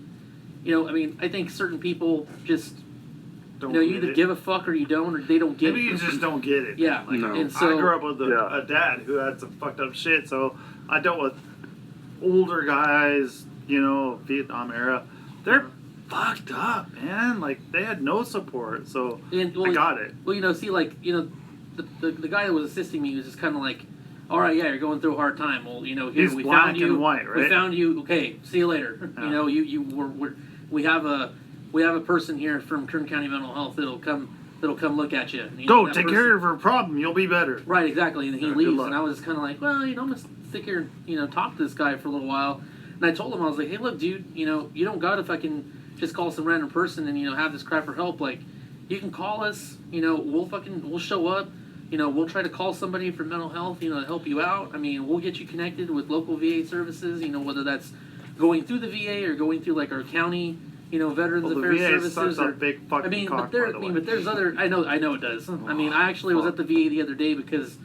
mean, I think certain people just Don't you get either it. give a fuck or you don't, or they don't get Maybe it. you just don't get it. Yeah. Like, No. And I so grew up with Yeah. a dad who had some fucked up shit, so I dealt with older guys, Vietnam era. They're fucked up, man. Like, they had no support, so and, I got it. Well, see, like, the guy that was assisting me was just kind of like, all right, yeah, you're going through a hard time. Well, here He's we black found you. and white, We right? found you. Okay, see you later. Yeah. We have a person here from Kern County Mental Health that'll come look at you. And, Go, that take person- care of her problem. You'll be better. Right, exactly. And he Yeah, good leaves, luck. and I was just kind of like, well, I'm gonna sit here and talk to this guy for a little while. And I told him, I was like, hey, look, dude, you don't got if I can just call some random person and have this crap for help. Like, you can call us. We'll show up. We'll try to call somebody from mental health. To help you out. I mean, we'll get you connected with local VA services. Whether that's going through the VA or going through like our county. Veterans Well, the Affairs VA Services. sucks or, a big fucking cock, by the way. but there's other. I know it does. I mean, I actually was at the VA the other day because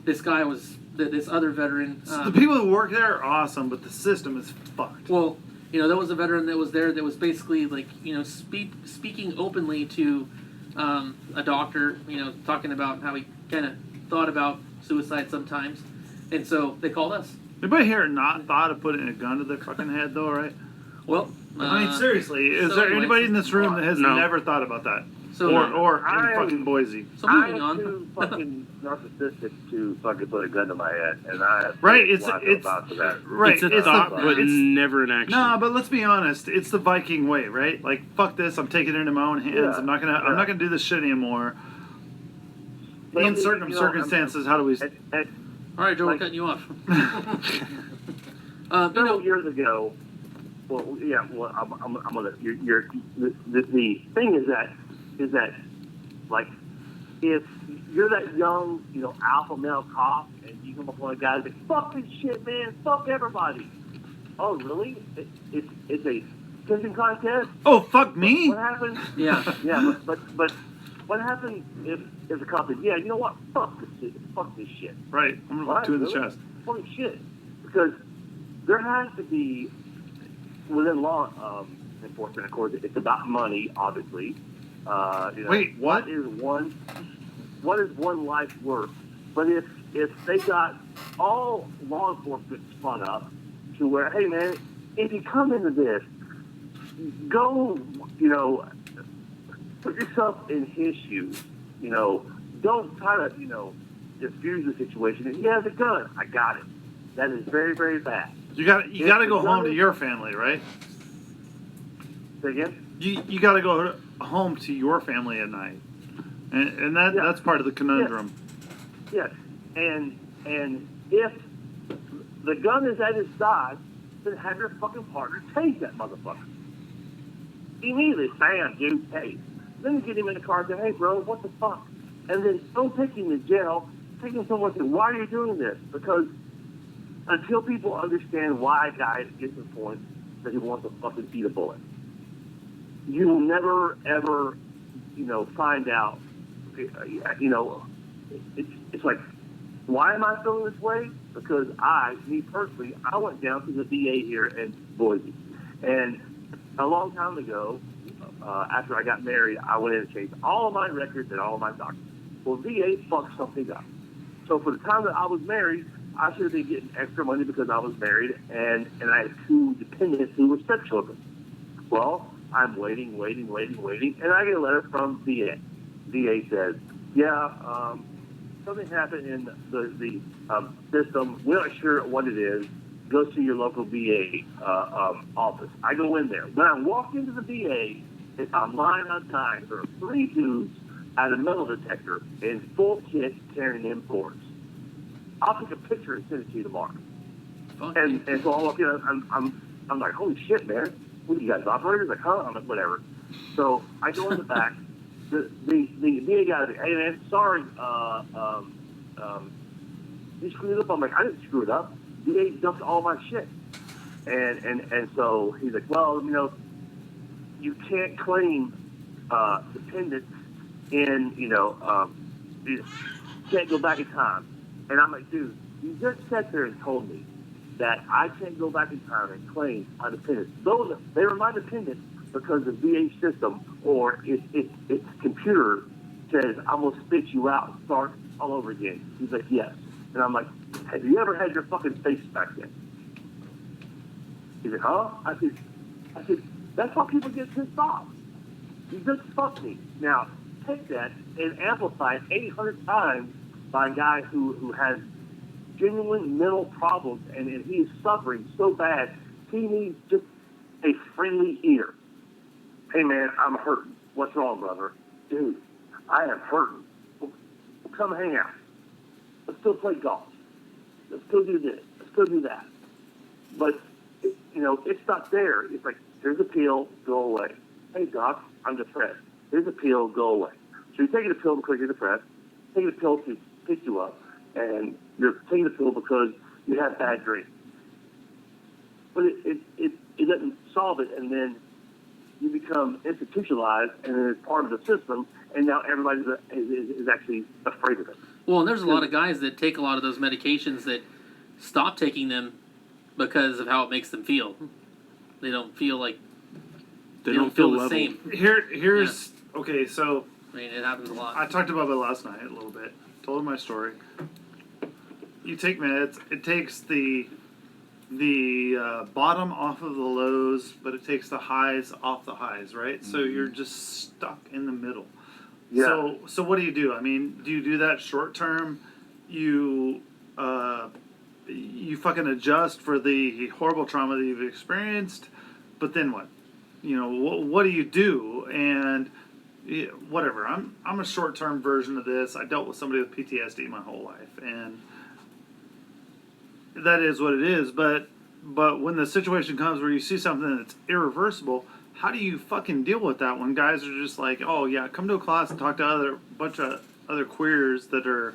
this guy was this other veteran. So the people who work there are awesome, but the system is fucked. Well, there was a veteran that was there that was basically like speaking openly to a doctor. Talking about how he kind of thought about suicide sometimes, and so they called us. Anybody here not thought of putting a gun to their fucking head, though, right? Well, I mean, seriously, is so there anyways- anybody in this room that has No. never thought about that? So Or in I- fucking Boise? so moving I'm on. too fucking narcissistic to fucking put a gun to my head, and I have Right, a it's- lot it's- about to that. Right, It's a it's thought, the, but it's, never an action. no, but let's be honest. It's the Viking way, right? Like, fuck this. I'm taking it into my own hands. Yeah, I'm not gonna do this shit anymore. But, In certain circumstances, how do we? And All right, Joe, we're like- cutting you off. several years ago, well, yeah, well, I'm gonna. The thing is that like if you're that young, alpha male cop, and you come up on a guy and say, "Fuck this shit, man! Fuck everybody!" Oh, really? It's a pissing contest. Oh, fuck me! What happens? Yeah. Yeah, but what happens if the cop says, "Yeah, you know what? Fuck this shit." Right, I'm gonna What? put two in the Really? chest. Holy shit! Because there has to be within law enforcement, of course, it's about money, obviously. Wait, what? What is one life worth? But if they got all law enforcement spun up to where, hey man, if you come into this, go, put yourself in his shoes. Don't try to, diffuse the situation. If he has a gun, I got it. That is very, very bad. You got to go home to your family, right? Say again? You got to go home to your family at night, and Yeah. that's part of the conundrum. Yes. And if the gun is at his side, then have your fucking partner take that motherfucker. Immediately, bam, dude, hey. Then you get him in the car and say, hey, bro, what the fuck? And then don't take him to jail. Take him somewhere and say, why are you doing this? Because until people understand why a guy gets to the point that he wants to fucking eat a bullet, you will never, ever, find out. It's like, why am I feeling this way? Because me personally, I went down to the VA here in Boise. And a long time ago, after I got married, I went in and changed all of my records and all of my documents. Well, VA fucked something up. So for the time that I was married, I should have been getting extra money because I was married, and I had two dependents who were stepchildren. Well, I'm waiting, and I get a letter from VA. VA says, yeah, something happened in the system. We're not sure what it is. Go to your local VA office. I go in there. When I walk into the VA, I'm lying on time. There are three dudes at a metal detector in full kit carrying M4s. I'll take a picture and send it to you tomorrow. Fuck. And so I walk in, I'm like, holy shit, man. What are you guys, operators? Like, huh? I'm like, whatever. So I go in the back. The VA guy, hey man, sorry, you screwed it up. I'm like, I didn't screw it up. VA dumped all my shit. And so he's like, well, you can't claim dependents in, you can't go back in time. And I'm like, dude, you just sat there and told me that I can't go back in time and claim my dependents. They were my dependents because the VA system or its computer says, I'm going to spit you out and start all over again. He's like, yes. And I'm like, have you ever had your fucking face back then? He's like, huh? I said, that's how people get pissed off. You just fucked me. Now, take that and amplify it 800 times by a guy who has genuine mental problems and he is suffering so bad, he needs just a friendly ear. Hey, man, I'm hurting. What's wrong, brother? Dude, I am hurting. Well, come hang out. Let's go play golf. Let's go do this. Let's go do that. But, it's not there. It's like, here's a pill, go away. Hey, doc, I'm depressed. Here's a pill, go away. So you're taking a pill because you're depressed, taking a pill to pick you up, and you're taking the pill because you have bad dreams. But it doesn't solve it, and then you become institutionalized and then it's part of the system, and now everybody is actually afraid of it. Well, and there's a lot of guys that take a lot of those medications that stop taking them because of how it makes them feel. They don't feel like they don't feel the level. same. Here's okay. So I mean, it happens a lot. I talked about it last night a little bit. Told him my story. You take meds. It takes the bottom off of the lows, but it takes the highs off the highs, right? So you're just stuck in the middle. Yeah. So what do you do? I mean, do you do that short term? You fucking adjust for the horrible trauma that you've experienced, but then what? What do you do? And whatever. I'm a short term version of this. I dealt with somebody with PTSD my whole life, and that is what it is. But when the situation comes where you see something that's irreversible, how do you fucking deal with that when guys are just like, oh yeah, come to a class and talk to a bunch of other queers that are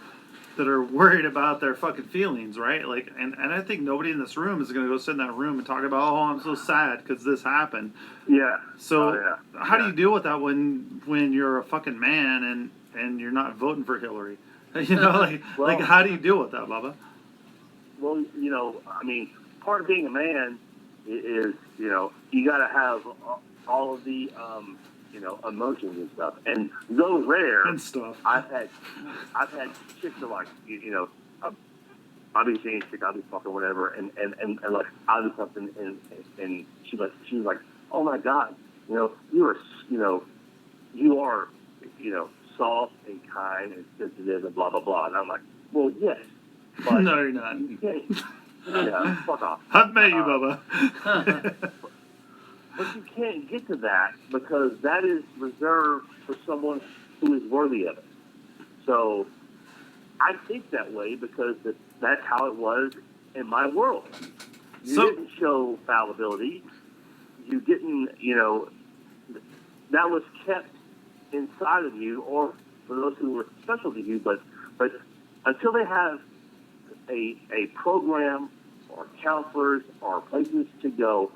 worried about their fucking feelings, right? Like, and I think nobody in this room is going to go sit in that room and talk about, oh, I'm so sad because this happened. Yeah. So how do you deal with that when you're a fucking man and you're not voting for Hillary? Like how do you deal with that, Bubba? Well, I mean, part of being a man is, you got to have all of the, emotions and stuff. And though rare, And stuff. I've had chicks that like, I'll be seeing a chick, I'll be fucking whatever, and like I'll do something, and she was like, oh my God, you are soft and kind and sensitive and blah blah blah. And I'm like, well, yes, but No, you're not. you can't. Yeah, fuck off. I've met you, Bubba. But you can't get to that because that is reserved for someone who is worthy of it. So I think that way because that's how it was in my world. You didn't show fallibility. You didn't, that was kept inside of you, or for those who were special to you. But until they have a program or counselors or places to go,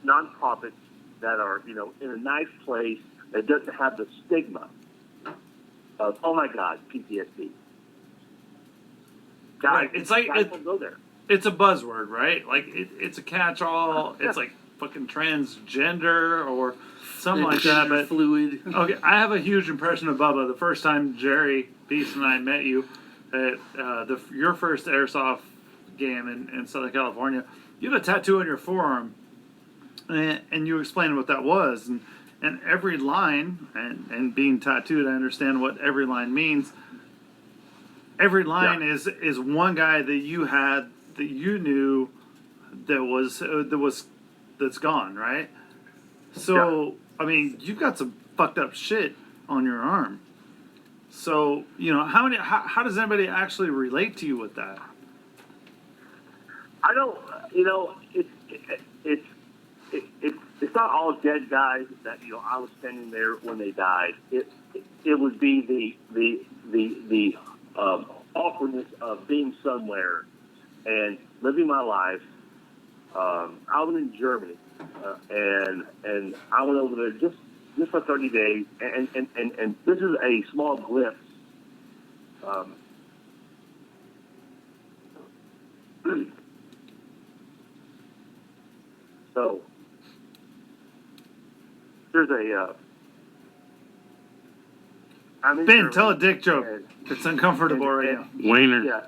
nonprofits that are, in a nice place that doesn't have the stigma of, oh my God, PTSD. Guys, Right, it's like guys don't go there. It's a buzzword, right? Like it's a catch-all. It's like fucking transgender or something like that. But fluid. okay, I have a huge impression of Bubba. The first time Jerry Beast and I met you at your first airsoft game in Southern California, you had a tattoo on your forearm, and you explained what that was, and every line, and being tattooed, I understand what every line means. Every line is one guy that you had that you knew that's gone, right? So I mean, you've got some fucked up shit on your arm. So how does anybody actually relate to you with that? I don't, it's not all dead guys that I was standing there when they died. It would be the awkwardness of being somewhere and living my life. I was in Germany, and I went over there just for 30 days, and this is a small glimpse. So there's a. I'm in Ben, Germany, tell a dick joke. and- It's uncomfortable right now. Wayner. Yeah,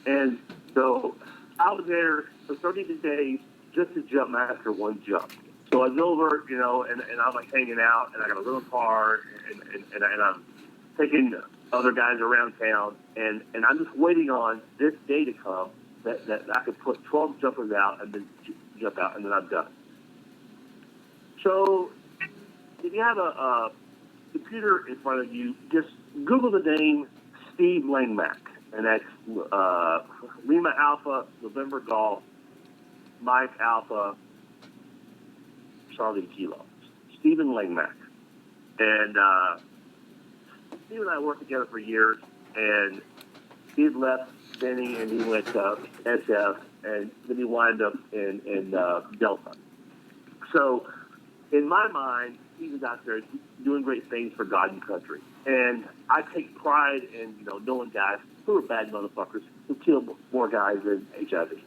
and so I was there for 30 days just to jump master one jump. So I was over, and I'm like hanging out, and I got a little car, and I'm taking other guys around town, and I'm just waiting on this day to come that I could put 12 jumpers out and then jump out, and then I'm done. So if you have a computer in front of you, just Google the name Steve Langmack, and that's Lima Alpha, November Golf, Mike Alpha, Charlie Kilo. Stephen Langmack. And Steve and I worked together for years, and he left Benny and he went to SF, and then he wound up in Delta. So in my mind, he was out there doing great things for God and country. And I take pride in, knowing guys who are bad motherfuckers who kill more guys than HIV.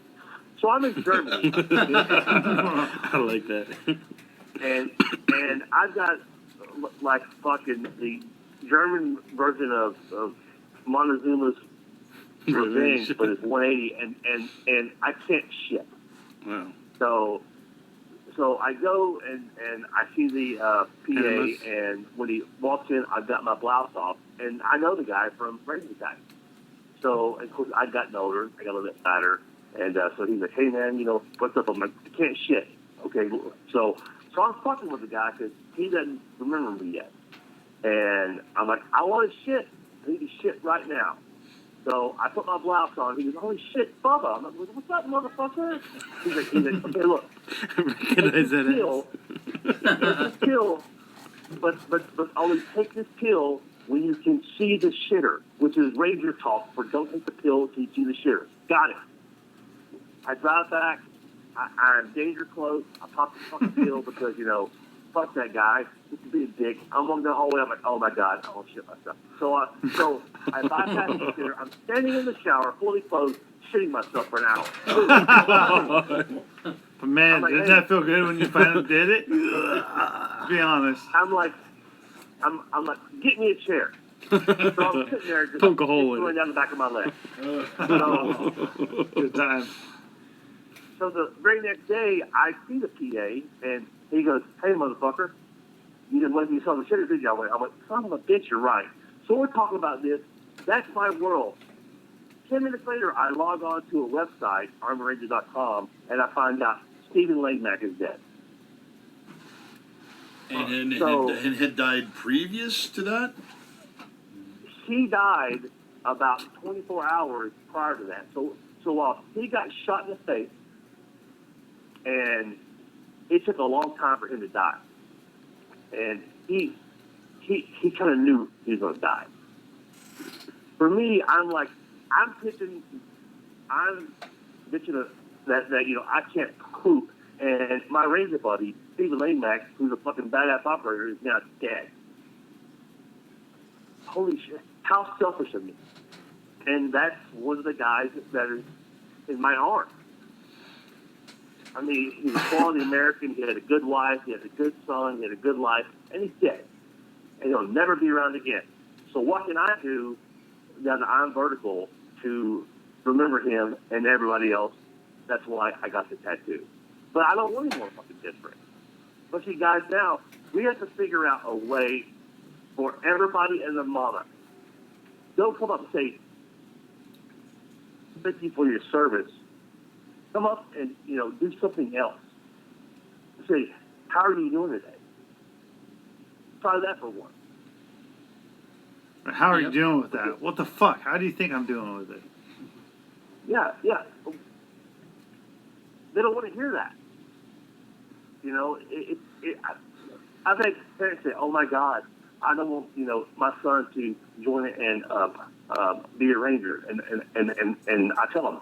So I'm in Germany. I like that. and I've got, like, fucking the German version of Montezuma's Revenge, but it's 180, and I can't shit. Wow. So I go and I see the PA, and when he walks in, I've got my blouse off, and I know the guy from Racing Time. So, of course, I've gotten older, I got a little bit fatter, and so he's like, hey, man, what's up? I'm like, I can't shit. Okay, so I'm fucking with the guy because he doesn't remember me yet. And I'm like, I want to shit. I need to shit right now. So I put my blouse on. He goes, holy shit, Bubba. I'm like, what's up, motherfucker? He's like, okay, look. Recognize that Take this pill, but only take this pill when you can see the shitter, which is Ranger talk for don't take the pill until you see the shitter. Got it. I drive back. I'm danger close. I pop the fucking pill because, fuck that guy. He could be a dick. I'm walking down the hallway. I'm like, oh my God, I won't shit myself. So I bypass the shitter. I'm standing in the shower, fully clothed, shitting myself for an hour. But man, like, didn't hey. that feel good when you finally did it? Be honest. I'm like, get me a chair. So I'm sitting there just Poke a hole in going it. down the back of my leg. Good time. So the very next day, I see the PA, and he goes, hey, motherfucker, you didn't let me sell the shitter, did you? I'm like, son of a bitch, you're right. So we're talking about this. That's my world. 10 minutes later, I log on to a website, armorranger.com, and I find out Stephen Langmack is dead. And had died previous to that? He died about 24 hours prior to that. So while he got shot in the face, and it took a long time for him to die. And he kind of knew he was going to die. For me, I'm bitching that I can't poop. And my Ranger buddy, Stephen Langmack, who's a fucking badass operator, is now dead. Holy shit. How selfish of me. And that's one of the guys that is in my arm. I mean, he's a quality American. He had a good wife. He had a good son. He had a good life. And he's dead. And he'll never be around again. So what can I do now that I'm vertical to remember him and everybody else? That's why I got the tattoo. But I don't want any more fucking different. But see, guys, now we have to figure out a way for everybody and their mama. Don't come up and say, thank you for your service. Come up and, do something else. Say, how are you doing today? Try that for one. How are you doing with that? What the fuck? How do you think I'm doing with it? Yeah. They don't want to hear that. I think parents say, oh my God, I don't want my son to join and be a ranger, and I tell him,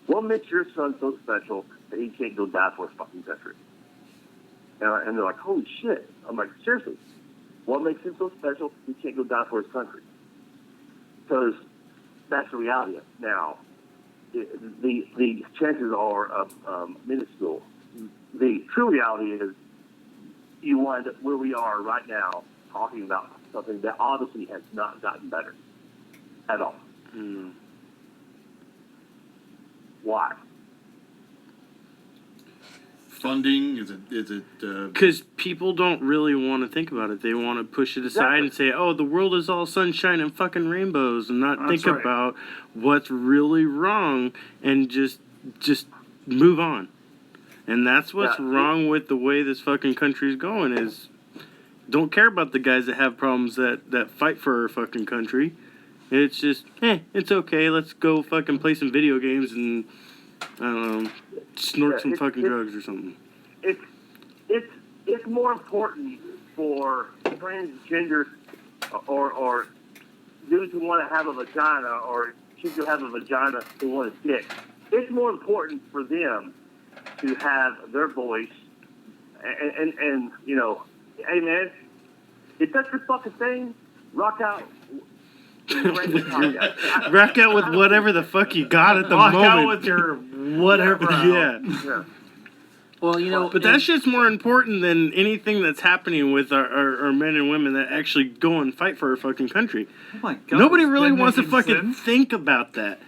what makes your son so special that he can't go die for his fucking country? And they're like, holy shit. I'm like, seriously, what makes him so special he can't go die for his country? Because that's the reality. Now, the chances are minuscule. The true reality is you wind up where we are right now talking about something that obviously has not gotten better at all. Mm. Why? Funding? Is it? Because people don't really want to think about it. They want to push it aside and say, "Oh, the world is all sunshine and fucking rainbows," and not That's think right. about what's really wrong and just move on. And that's what's Yeah. wrong with the way this fucking country's going. Is don't care about the guys that have problems that fight for our fucking country. It's just, it's okay. Let's go fucking play some video games and I don't know, snort some fucking drugs or something. It's more important for transgender or dudes who want to have a vagina or chicks who have a vagina who want a dick. It's more important for them to have their voice and hey man, if that's your fucking thing, rock out. Rack out with whatever the fuck you got at the Walk moment. out with your whatever. Yeah. Yeah. Well, But that shit's more important than anything that's happening with our men and women that actually go and fight for our fucking country. Oh my God, Nobody it's really been wants to making fucking sense. think about that.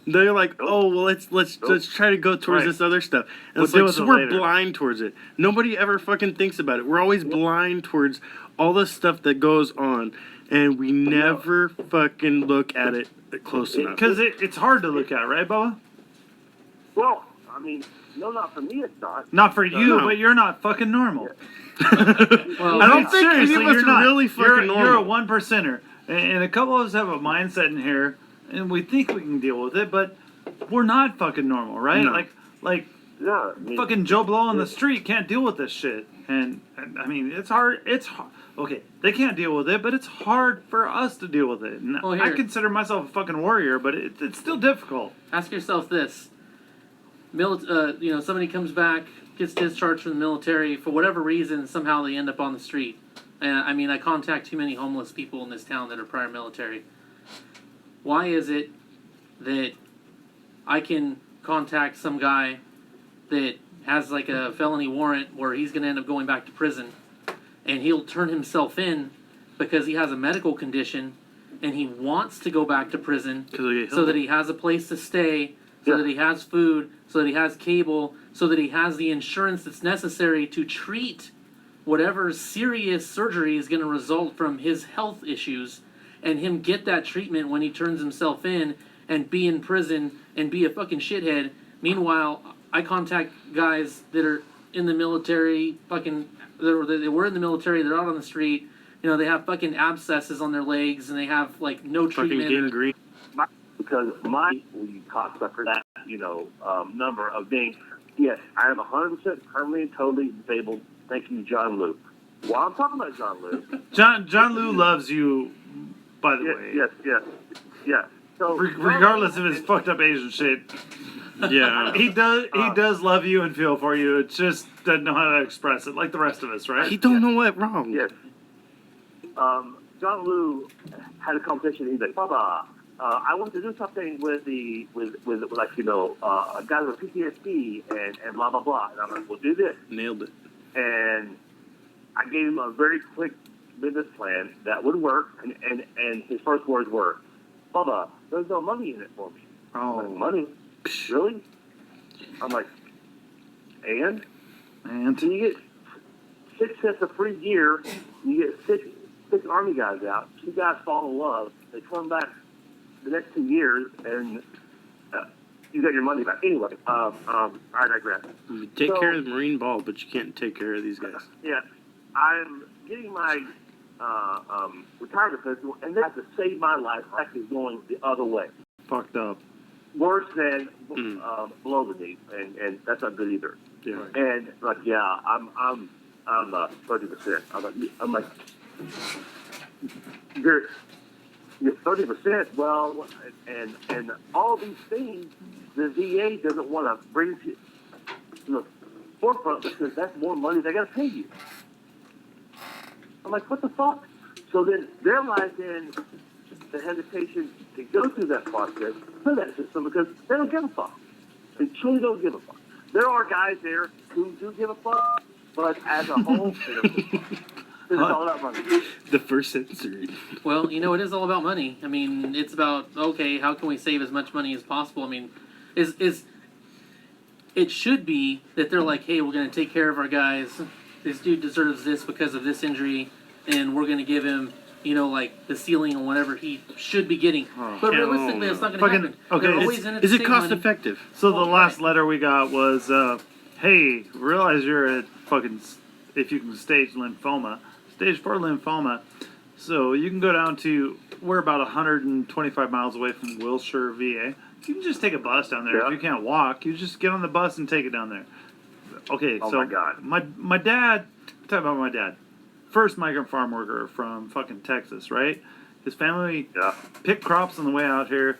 They're like, oh well, let's try to go towards Right. this other stuff, and We'll it's deal like with so it we're later. blind towards it. Nobody ever fucking thinks about it. We're always blind towards all the stuff that goes on, and we never fucking look at it close enough. Because it's hard to look at, right, Bubba? Well, I mean, no, not for me. It's not. Not for you, No. but you're not fucking normal. well, I don't think any Seriously, of us you're are not. really fucking You're a normal. 1%er. And a couple of us have a mindset in here, and we think we can deal with it, but we're not fucking normal, right? No. Like Yeah. I mean, fucking Joe Blow on the street can't deal with this shit. And I mean, it's hard. It's hard. Okay, they can't deal with it, but it's hard for us to deal with it. And Well, I here. consider myself a fucking warrior, but it's still difficult. ask yourself this: somebody comes back, gets discharged from the military for whatever reason, somehow they end up on the street. And I mean, I contact too many homeless people in this town that are prior military. Why is it that I can contact some guy that has like a felony warrant where he's going to end up going back to prison, and he'll turn himself in because he has a medical condition and he wants to go back to prison so that he has a place to stay, so that he has food, so that he has cable, so that he has the insurance that's necessary to treat whatever serious surgery is going to result from his health issues, and him get that treatment when he turns himself in and be in prison and be a fucking shithead. Meanwhile, I contact guys that are in the military, they were in the military, they're out on the street, they have fucking abscesses on their legs and they have like no Fucking treatment. gangrene. because my cocksucker that number of being, yes, I am 100% permanently and totally disabled. Thank you, John Luke. While I'm talking about John Luke, John Lou loves you, by the way. yes. So Regardless of his fucked up Asian shit, Yeah. he does love you and feel for you. It just doesn't know how to express it, like the rest of us, right? He don't know what wrong. Yes. John Lou had a conversation. He's like, Papa, I want to do something with a guy with PTSD and blah blah blah. And I'm like, we'll do this. Nailed it. And I gave him a very quick business plan that would work. And his first words were, Bubba, there's no money in it for me. I'm like, money? Really? I'm like, and so you get 6 sets of free gear. You get six Army guys out. 2 guys fall in love. They come back the next 2 years, and you got your money back. Anyway, I digress. You take care of the Marine Ball, but you can't take care of these guys. Yeah, I'm getting my retirement physical, and that's to save my life. Actually, going the other way, Fucked up. worse than below the knee, and that's not good either. Yeah. And like, yeah, I'm 30%. I'm like, You're 30%. Well, and all these things, the VA doesn't want to bring to the forefront because that's more money they got to pay you. I'm like, what the fuck? So then there lies in the hesitation to go through that process for that system because they don't give a fuck. They truly don't give a fuck. There are guys there who do give a fuck, but as a whole, it's all about money. The first sentence read. Well, you know, it is all about money. I mean, it's about, okay, how can we save as much money as possible? I mean, it should be that they're like, hey, we're going to take care of our guys. This dude deserves this because of this injury, and we're going to give him, you know, like the ceiling or whatever he should be getting. But realistically, it's not going to Fucking- happen. okay, They're is- always in it Is to it save cost money. effective? So the Well, last right. letter we got was, hey, realize you're at fucking, if you can stage lymphoma, stage 4 lymphoma. So you can go down to, we're about 125 miles away from Wilshire, VA. You can just take a bus down there. Yeah. If you can't walk, you just get on the bus and take it down there. Okay, Oh so my God. my dad, talk about my dad. First migrant farm worker from fucking Texas, right? His family Yeah. picked crops on the way out here.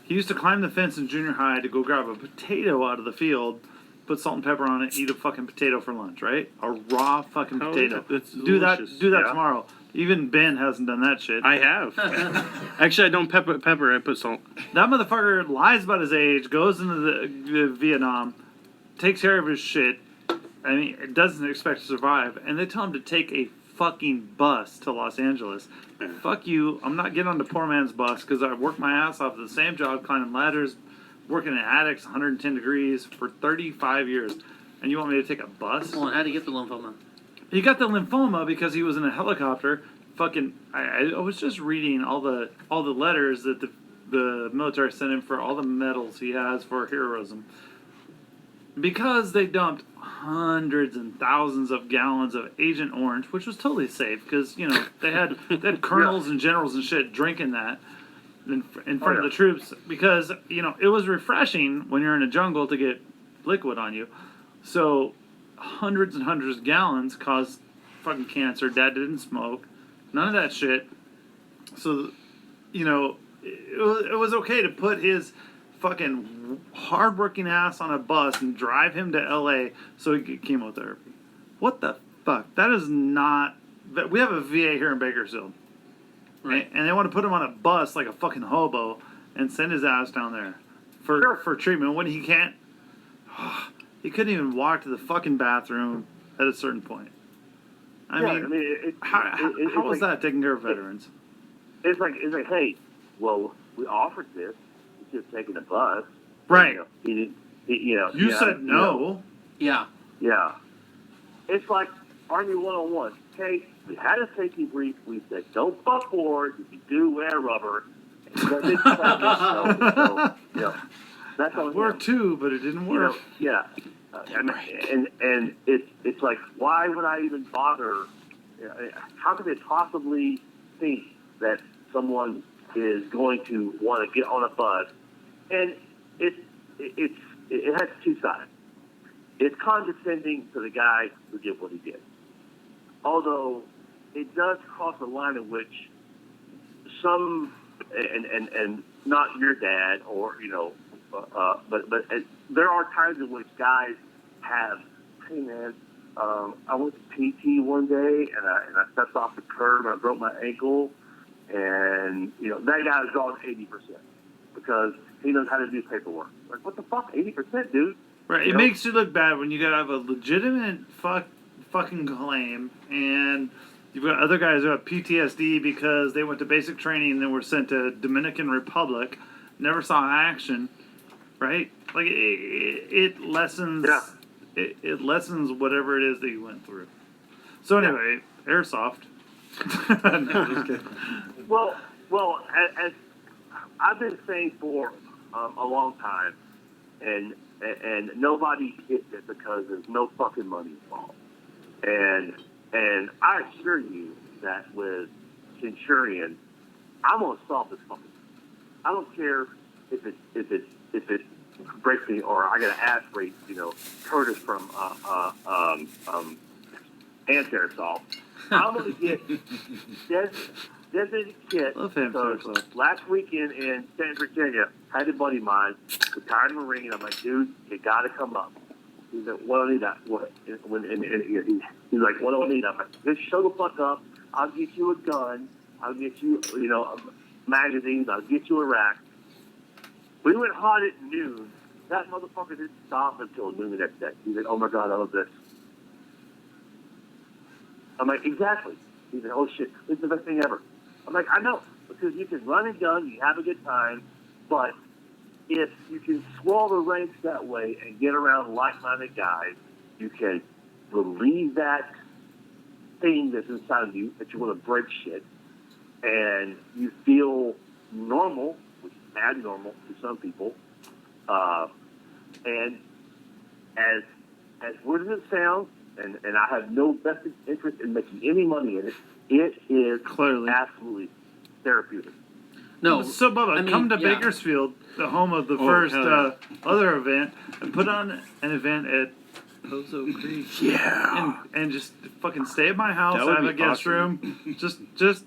He used to climb the fence in junior high to go grab a potato out of the field, put salt and pepper on it, eat a fucking potato for lunch, right? A raw fucking Oh, potato. yeah, that's Do that delicious. do that Yeah. tomorrow. Even Ben hasn't done that shit. I have. Actually, I don't pepper. I put salt. That motherfucker lies about his age, goes into the Vietnam, takes care of his shit. I mean, it doesn't expect to survive, and they tell him to take a fucking bus to Los Angeles. Fuck you! I'm not getting on the poor man's bus because I worked my ass off at the same job, climbing ladders, working in attics, 110 degrees for 35 years, and you want me to take a bus? Well, and how do you get the lymphoma? He got the lymphoma because he was in a helicopter. Fucking, I was just reading all the letters that the military sent him for all the medals he has for heroism. Because they dumped hundreds and thousands of gallons of Agent Orange, which was totally safe because you know they had colonels and generals and shit drinking that in front of the troops because you know it was refreshing when you're in a jungle to get liquid on you. So hundreds and hundreds of gallons caused fucking cancer. Dad didn't smoke, none of that shit. So you know it was okay to put his fucking hardworking ass on a bus and drive him to LA so he could get chemotherapy. What the fuck? That is not. We have a VA here in Bakersfield. Right. And they want to put him on a bus like a fucking hobo and send his ass down there for treatment when he can't. He couldn't even walk to the fucking bathroom at a certain point. I mean, how was that taking care of veterans? It's like, hey, well, we offered this. You should have taken the bus. Right. You said no. Yeah. Yeah. It's like Army 101. Hey, we had a safety brief. We said, don't fuck forward. If you do, wear rubber. And that's all. It worked too, but it didn't work. And it's like, why would I even bother? How could they possibly think that someone is going to want to get on a bus? And it has two sides. It's condescending to the guy who did what he did. Although it does cross a line in which some, and not your dad or, but there are times in which guys have, hey man, I went to PT one day and I stepped off the curb and I broke my ankle, and that guy's gone 80% because he knows how to do paperwork. Like, what the fuck, 80%, dude? Right. It makes you look bad when you gotta have a legitimate fucking claim, and you've got other guys who have PTSD because they went to basic training and then were sent to Dominican Republic, never saw action. Right? Like it lessens. Yeah. It lessens whatever it is that you went through. So anyway, airsoft. No, just kidding. Well, as I've been saying for a long time, and nobody gets it because there's no fucking money involved. And I assure you that with Centurion, I'm gonna solve this fucking thing. I don't care if it breaks me or I got to ask rate, Curtis from and airsoft. I'm going to get designated kit. Love him, because airsoft. last weekend in St. Virginia, I had a buddy of mine, retired Marine. I'm like, dude, you got to come up. He's like, what do I need? What? He's like, what do I need? I'm like, just show the fuck up. I'll get you a gun. I'll get you, magazines. I'll get you a rack. We went hot at noon. That motherfucker didn't stop until noon the next day. He's like, oh my God, I love this. I'm like, exactly. He's like, oh shit, this is the best thing ever. I'm like, I know, because you can run and gun, you have a good time, but if you can swell the ranks that way and get around like-minded guys, you can relieve that thing that's inside of you that you want to break shit, and you feel normal, which is abnormal to some people, and as weird as it sounds, and I have no vested interest in making any money in it, it is Clearly. absolutely therapeutic. No. So, Bubba, I mean, come to yeah. Bakersfield, the home of the Oh, first hell other event, and put on an event at Pozo Creek. Yeah. And just fucking stay at my house, That would have be a guest awesome. room. Just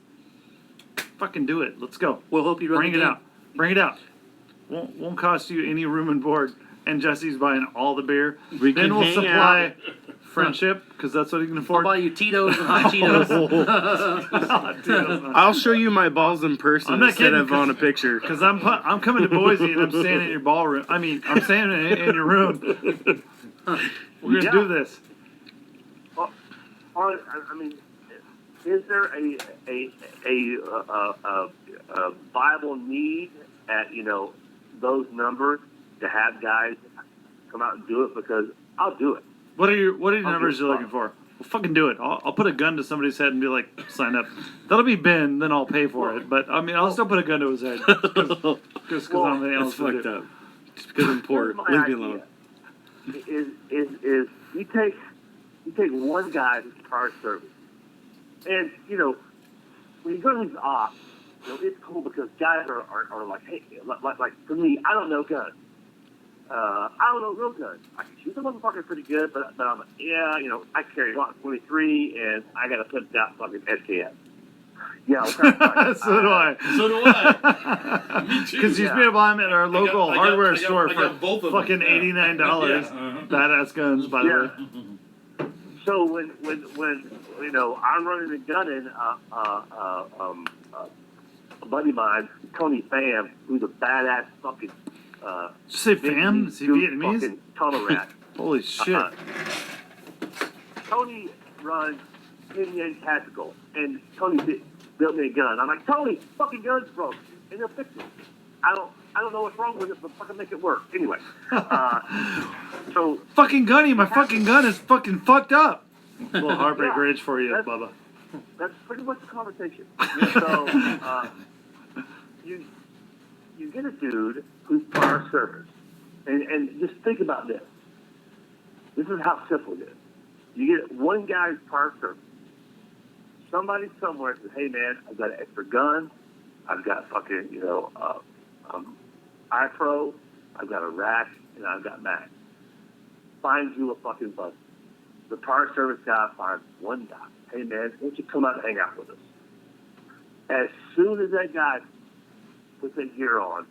fucking do it. Let's go. We'll hope you run Bring the it game. out. Bring it out. Won't cost you any room and board. And Jesse's buying all the beer. We then can we'll hang supply friendship, because that's what he can I'll afford. buy you Tito's and hot Cheetos. I'll show you my balls in person I'm not instead kidding, of on a picture. Because I'm coming to Boise and I'm staying in your ballroom. I mean, I'm staying in your room. We're gonna do this. Well, I mean, is there a viable need at those numbers to have guys come out and do it? Because I'll do it. What are your I'll numbers do it. you're looking for? Well, fucking do it. I'll put a gun to somebody's head and be like, sign up. That'll be Ben, then I'll pay for it. But I mean, I'll still put a gun to his head just because I'm the That's else to fucked do. up. Just because I'm poor. Here's my Leave me idea. alone. Is you take one guy who's prior service, and when you go to these ops, it's cool because guys are like, hey, like for me, I don't know guns. I don't know real guns. I can shoot the motherfucker pretty good, but I'm like, yeah, I carry Glock 23 and I got a flipped out fucking SKS. Yeah, So do I. So do I. Me too. Because you used to buy them at our local I got- hardware I got store both for of them. fucking Yeah. $89. Yeah, uh-huh. Badass guns, by the way. So when I'm running and gunning, a buddy of mine, Tony Pham, who's a badass fucking Did you say fam? Is he Vietnamese? fucking tunnel rat. Holy shit. Tony runs Indian Tactical, and Tony built me a gun. I'm like, Tony, fucking gun's broke, and they'll fix it. I don't know what's wrong with it, but fucking make it work. Anyway, so Fucking gunny, my fucking gun is fucking fucked up. A little heartbreak Yeah. ridge for you, That's- Bubba. that's pretty much the conversation. So you get a dude who's prior service, and just think about this. This is how simple it is. You get one guy who's prior service. Somebody somewhere says, "Hey man, I've got an extra gun. I've got fucking iPro. I've got a rack, and I've got mag." Finds you a fucking bus. The prior service guy finds one guy. Hey man, why don't you come out and hang out with us? As soon as that guy puts that gear on,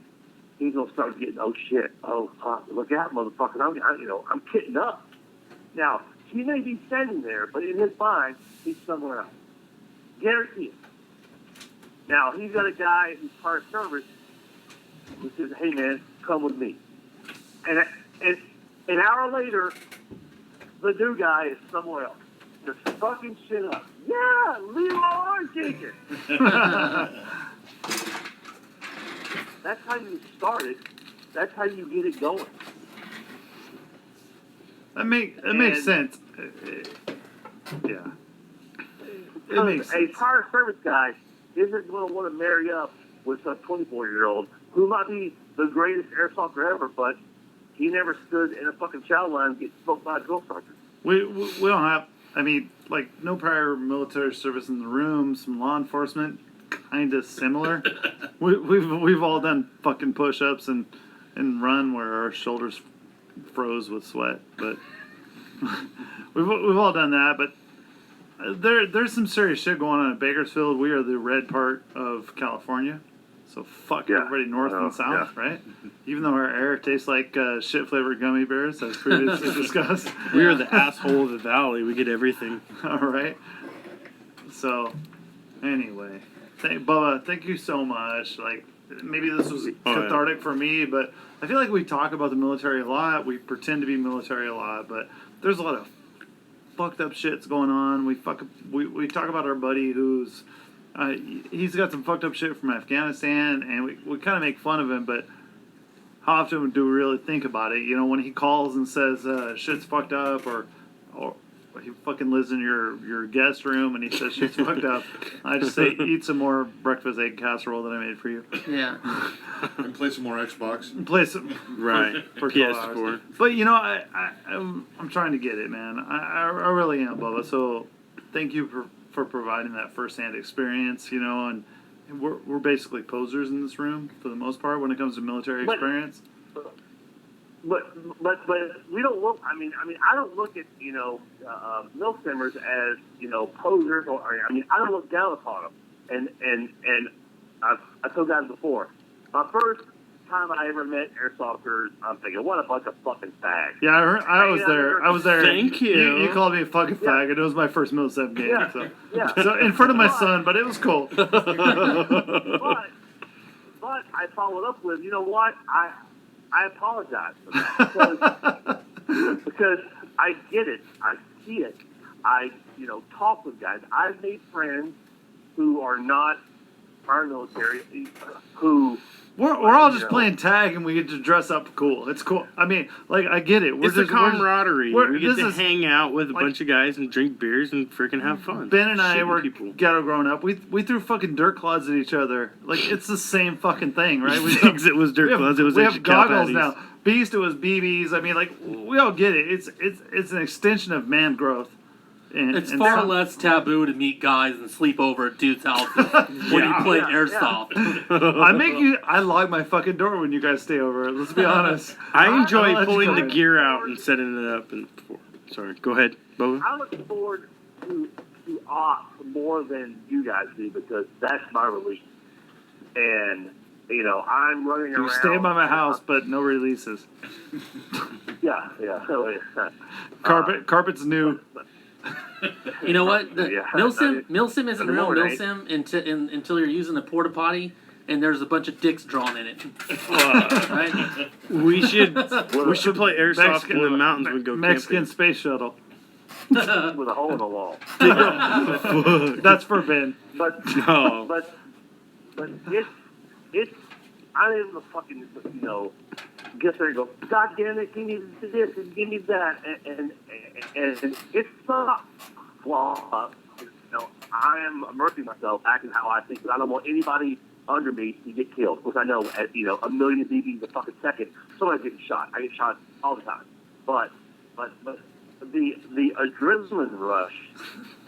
he's gonna start getting, oh shit, oh fuck, look out, motherfucker, I'm kitting up. Now he may be standing there, but in his mind, he's somewhere else. Guarantee it. Now he's got a guy who's part of service who says, hey man, come with me. And an hour later, the new guy is somewhere else. Just fucking shit up. Yeah, Leroy Jenkins. That's how you start it. That's how you get it going. That makes And- sense. Yeah. It makes A sense. prior service guy isn't going to want to marry up with some 24-year-old who might be the greatest airsofter ever, but he never stood in a fucking chow line and get smoked by a drill sergeant. We don't have, I mean, like, no prior military service in the room, some law enforcement, kind of similar. We've all done fucking push-ups and run where our shoulders froze with sweat, but we've all done that. But there's some serious shit going on in Bakersfield. We are the red part of California, so fuck Yeah. everybody north and south, right? Even though our air tastes like shit flavored gummy bears, as previously discussed. We are the asshole of the valley. We get everything. All right. So, anyway, Bubba, thank you so much. Like, maybe this was cathartic for me, but I feel like we talk about the military a lot. We pretend to be military a lot, but there's a lot of fucked up shit's going on. We talk about our buddy who's he's got some fucked up shit from Afghanistan, and we kind of make fun of him, but how often do we really think about it? You know, when he calls and says shit's fucked up, or he fucking lives in your guest room and he says shit's fucked up, I just say, eat some more breakfast egg casserole that I made for you. Yeah. And play some more Xbox. Play some Right. for 12 PS4. hours. But you know, I'm trying to get it, man. I really am, Bubba. So thank you for providing that firsthand experience. You know, and we're basically posers in this room for the most part when it comes to military experience. But we don't look. I mean, I don't look at milk simmers as posers, or I mean, I don't look down upon them. And I've told guys before. My first time I ever met airsofters, I'm thinking, what a bunch of fucking fags. Yeah, I was there. I was there. Thank you. You called me a fucking faggot. It was my first Mil-7 game. Yeah. So. Yeah. So in front of my son, but it was cool. But I followed up with, you know what? I apologize for that because I get it. I see it. I talk with guys. I've made friends who are not our military who. We're all just playing tag and we get to dress up cool. It's cool. I mean, like, I get it. It's the camaraderie. We get to is, hang out with a bunch of guys and drink beers and freaking have fun. Ben and I Shitting were people. ghetto growing up. We threw fucking dirt clods at each other. Like, it's the same fucking thing, right? It was dirt clods. It was we actually have goggles cow now. patties. Beast, it was BBs. I mean, like, we all get it. It's an extension of man growth. It's far less taboo to meet guys and sleep over at dudes' houses when you play airsoft. I log my fucking door when you guys stay over. Let's be honest. I enjoy I'll pulling the let you gear out and setting it up. Sorry, go ahead, Bo. I look forward to ops more than you guys do because that's my relief. And I'm running around. You stay by my house, but no releases. Yeah. Carpet's new. You know what? Milsim isn't the real morning. Milsim until you're using a porta potty and there's a bunch of dicks drawn in it. Right? We should play airsoft in the mountains when we go Mexican camping. space shuttle. with a hole in the wall. That's for Ben. But No. but it's I don't even fucking get there and go, God damn it, give me this and give me that and it's not flaw. I am immersing myself back in how I think. I don't want anybody under me to get killed, which I know at a million BBs a fucking second. Somebody's getting shot. I get shot all the time. But the adrenaline rush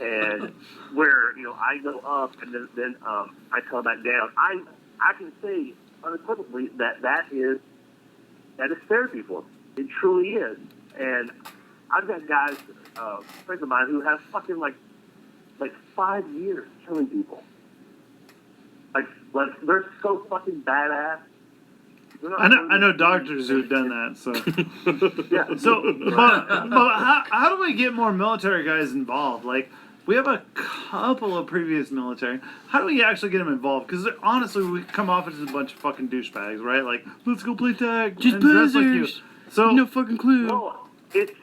and where I go up and then I come back down. I can say unequivocally that is therapy for me. It truly is. And I've got guys, friends of mine, who have fucking like 5 years killing people. Like they're so fucking badass. I know doctors who've done that. So Yeah. So, but how do we get more military guys involved? Like, we have a couple of previous military. How do we actually get them involved? Because honestly, we come off as a bunch of fucking douchebags, right? Like, let's go play tag. Just and dress like you. posers. So No fucking clue. No, it's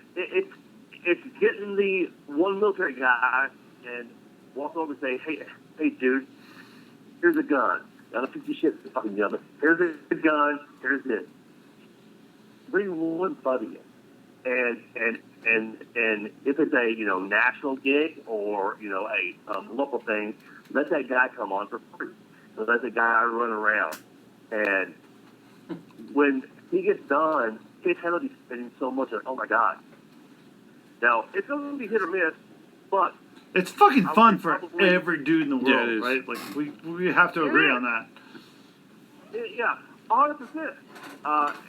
getting the one military guy and walk over and say, hey, dude, here's a gun. I don't think you shit the fucking gun, but here's a gun. Here's this. Bring one buddy in, and if it's a national gig or a local thing, let that guy come on for free. So let the guy run around, and when he gets done, his head will be spinning so much that, oh my god. Now it's going to be hit or miss, but it's fucking fun for probably- every dude in the world, Yeah, it is. right? Like, we have to agree on that. Yeah, 100%.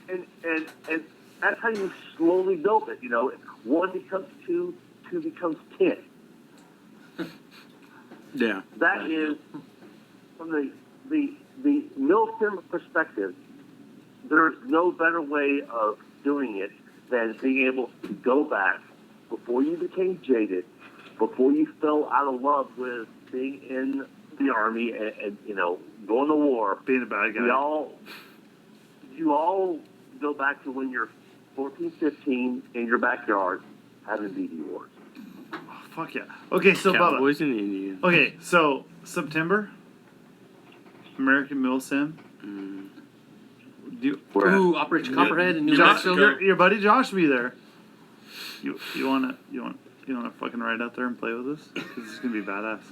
And that's how you slowly build it. 1 becomes 2, 2 becomes 10. Yeah. That is, from the militant perspective, there's no better way of doing it than being able to go back before you became jaded, before you fell out of love with being in the Army and going to war. Being a bad guy. You all go back to when you're 14, 15 in your backyard having BD wars. Oh, fuck yeah. Okay, so Bubba. Cowboys and Indians. Okay, so September, American Milsim. Ooh, Operation Copperhead in New Josh, Mexico. your buddy Josh will be there. You wanna fucking ride out there and play with us? 'Cause it's gonna be badass.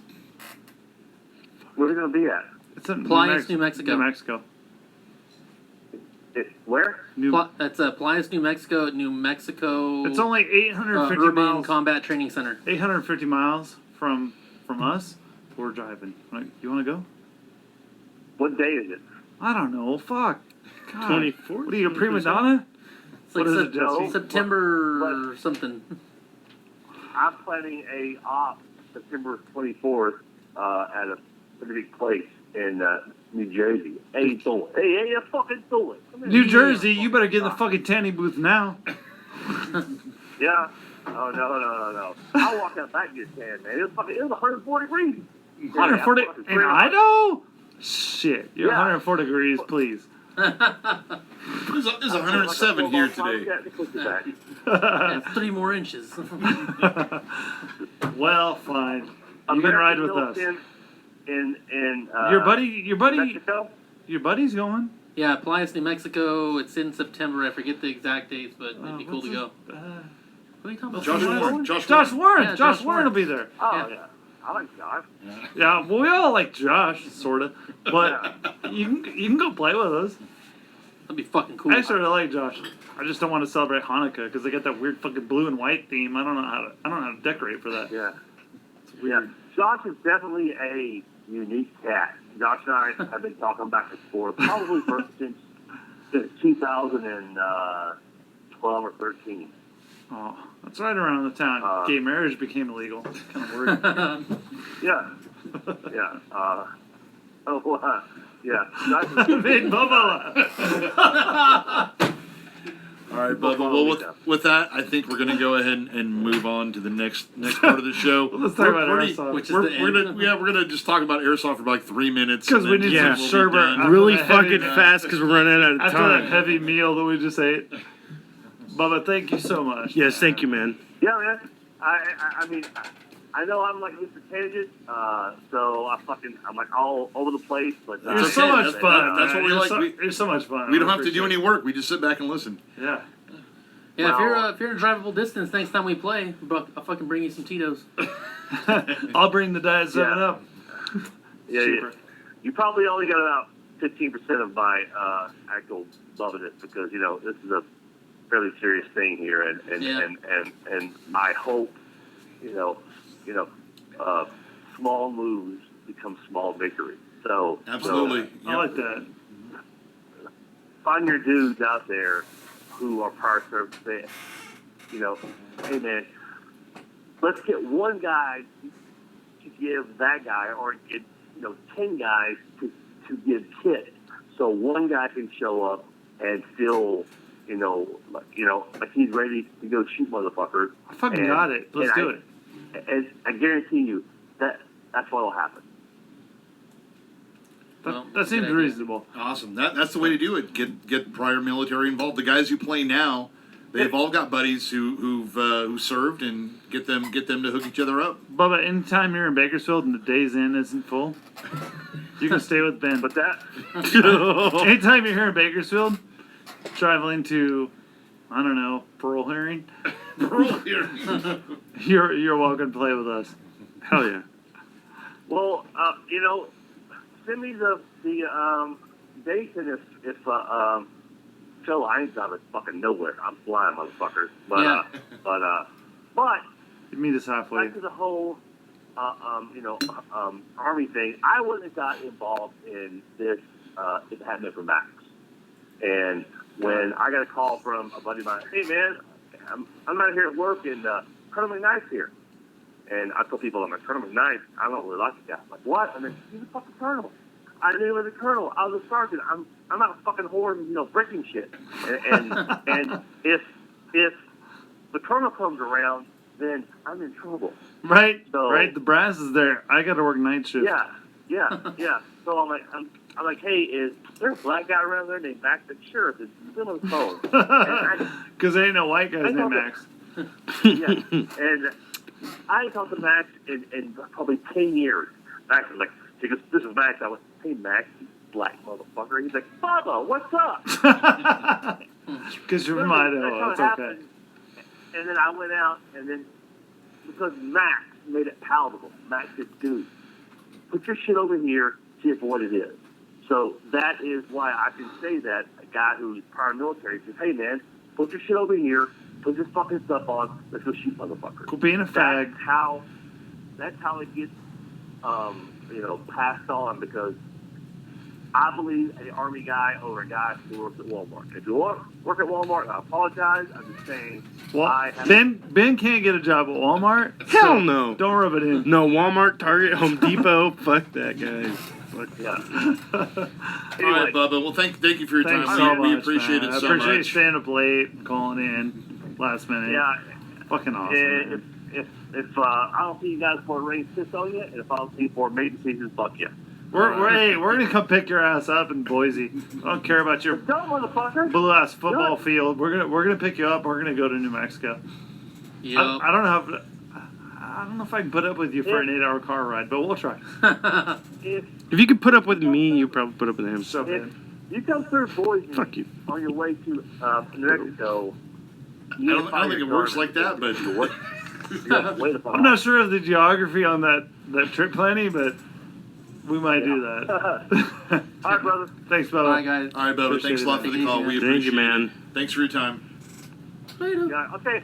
Where's it going to be at? It's in Plias, New Mexico. New Mexico. Where? That's Plias, New Mexico. New Mexico. It's only 850 Urban miles. Combat Training Center. 850 miles from us. We're driving. You want to go? What day is it? I don't know. Fuck. God. 24th? What are you, a prima donna? It's like What is it, Jesse? September But- something. I'm planning a op September 24th at a pretty big place in New Jersey. Hey, do it. Hey, fucking do it. Come here. New Jersey, you better get in the fucking tanning booth now. Yeah. Oh, no. I walked out back this tan, man. It was 140 degrees. 140 Yeah, I'm fucking in Idaho? Shit. You're Yeah. 104 degrees, please. There's 107 here today. That's 3 more inches. Well, fine. You can ride with us. In Your buddy, Mexico? your buddy's going. Yeah, Plias, New Mexico. It's in September. I forget the exact dates, but it'd be cool to go. What are you talking about? Josh Warren. Josh Warren. Yeah, Josh Josh Warren will be there. Oh, Yeah. yeah. I like Josh. Yeah, well, we all like Josh, sorta. But you can go play with us. That'd be fucking cool. I actually really like Josh. I just don't want to celebrate Hanukkah because they got that weird fucking blue and white theme. I don't know how to decorate for that. Yeah. It's weird. Yeah. Josh is definitely a unique cat. Josh and I have been talking back and forth probably since 2012 or 13. Oh, that's right around the time gay marriage became illegal. Kind of weird. Yeah. Yeah. Yeah. Josh is Big Bubba. All right, Bubba. Well, with that, I think we're going to go ahead and move on to the next part of the show. Let's talk about airsoft. Which is We're the end. gonna just talk about airsoft for like 3 minutes 'Cause and we then need we'll some be sherbet. done. After Really that heavy- fucking fast because we're running out of After time. that heavy meal that we just ate. Bubba, thank you so much. Yes, thank you, man. Yeah, man. I mean, I know I'm like Mr. Tangent, so I'm like all over the place, but You're That's so okay. much That's- fun. that's what man. we You're like. So, We- you're so much fun. We don't I have to do appreciate any work. We just sit back and listen. it. Yeah. Yeah, Well- if you're in a drivable distance, next time we play, I'll fucking bring you some Tito's. I'll bring the Diet 7 Yeah. up. yeah, Cheaper. you probably only got about 15% of my actual love of it because this is a fairly serious thing here, and I hope small moves become small victories. So Absolutely. I like that. find your dudes out there who are prior service vets. Hey man, let's get one guy to give that guy, or get 10 guys to give kit, so one guy can show up and feel like he's ready to go shoot motherfuckers. I fucking got it. Let's do it. And I guarantee you that's what'll happen. That seems good idea. reasonable. Awesome. That's the way to do it. Get prior military involved. The guys who play now, they've all got buddies who served, and get them to hook each other up. Bubba, anytime you're in Bakersfield and the Days Inn isn't full, you can stay with Ben. But that Anytime you're here in Bakersfield, traveling to, I don't know, Pearl Herring, you're welcome to play with us. Hell yeah. well, send me the dates, and if Phil Hines out of fucking nowhere, I'm flying, motherfuckers. But Yeah. but You meet us halfway. back to the whole Army thing. I wouldn't have got involved in this if it hadn't been for Max. And when I got a call from a buddy of mine, hey man, I'm out here at work and Colonel McKnight's here. And I told people I'm a colonel. Nice. I don't really like the guy. I'm like, what? I mean, he's a fucking colonel. I knew he was a colonel. I was a sergeant. I'm not a fucking whore, breaking shit. And if the colonel comes around, then I'm in trouble. Right, So- right. The brass is there. I got to work night shift. Yeah. So I'm like, hey, is there a black guy around there named Max? Like, sure, it's still on the phone. Because there ain't no white guys I named thought Max. Yeah, and I ain't talked to Max in probably 10 years. Max was like, he goes, this is Max. I went, hey, Max, you black motherfucker. He's like, Bubba, what's up? Because you're from Literally, Idaho. that's It's how it okay. happened. And then I went out, and then because Max made it palatable, Max said, dude, put your shit over here, see if what it is. So that is why I can say that a guy who's prior military says, hey, man, put your shit over here, put this fucking stuff on, let's go shoot motherfuckers. Quit being a fag. That's how it gets, passed on, because I believe an Army guy over a guy who works at Walmart. If you work at Walmart, I apologize. I'm just saying. Well, Ben can't get a job at Walmart. Hell so no. Don't rub it in. No, Walmart, Target, Home Depot. Fuck that, guys. Fuck. Yeah. All right, Bubba. Well, thank you for your Thanks time. so much, We appreciate man. it so I appreciate you much. staying up late, calling in last minute. Yeah. Fucking awesome. man. If I don't see you guys for a race piss on you, and if I don't see you for a maiden season, fuck you. We're gonna come pick your ass up in Boise. I don't care about your Don't, motherfucker. blue ass football field. We're gonna pick you up. We're gonna go to New Mexico. Yep. I don't know if I can put up with you for an 8-hour car ride, but we'll try. If If you could put up with me, you probably put up with him. So if man. you come through Boise Fuck you. on your way to New Mexico, I don't think it works like that, but I'm not sure of the geography on that trip planning, but we might do that. All right, brother. Thanks, All Bubba. right, guys. all right, Bubba. Appreciate Thanks a lot for the it. call. We Thank appreciate you, man. it. Thanks for your time. Yeah, okay.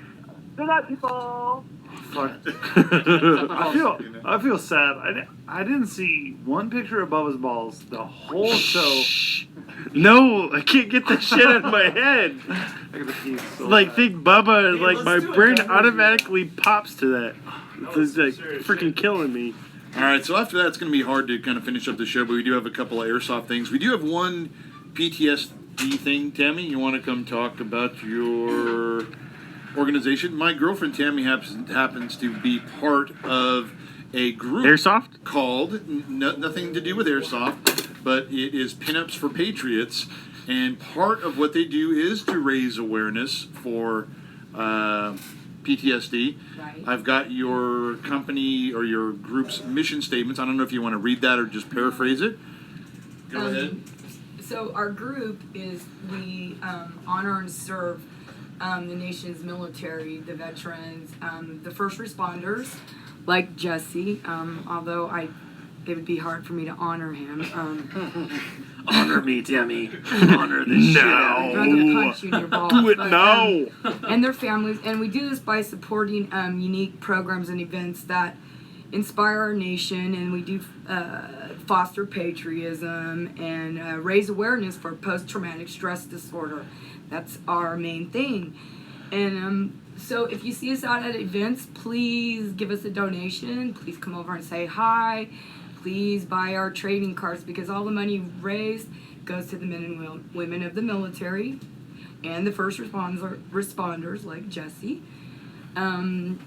Good night, people. Fuck. I feel sad. I didn't see one picture of Bubba's balls the whole show. No, I can't get that shit out of my head. I gotta pee so Like, bad. think Bubba, Hey, like, let's my do a brain gun review. automatically pops to that. It's like serious freaking shit. killing me. All right, so after that, it's going to be hard to kind of finish up the show, but we do have a couple of airsoft things. We do have one PTSD thing. Tammy, you want to come talk about your organization? My girlfriend Tammy happens to be part of a group Airsoft? called nothing to do with airsoft, but it is Pinups for Patriots, and part of what they do is to raise awareness for PTSD. Right. I've got your company or your group's mission statements. I don't know if you want to read that or just paraphrase it. Go ahead. So our group is we honor and serve the nation's military, the veterans, the first responders, like Jesse. Although it would be hard for me to honor him. Honor me, Tammy. Honor the shit out I'd of rather me. punch you in your balls. Do it but, now! and their families. And we do this by supporting unique programs and events that inspire our nation, and we do foster patriotism and raise awareness for post-traumatic stress disorder. That's our main thing. And so if you see us out at events, please give us a donation. Please come over and say hi. Please buy our trading cards, because all the money raised goes to the men and women of the military and the first responders like Jesse. And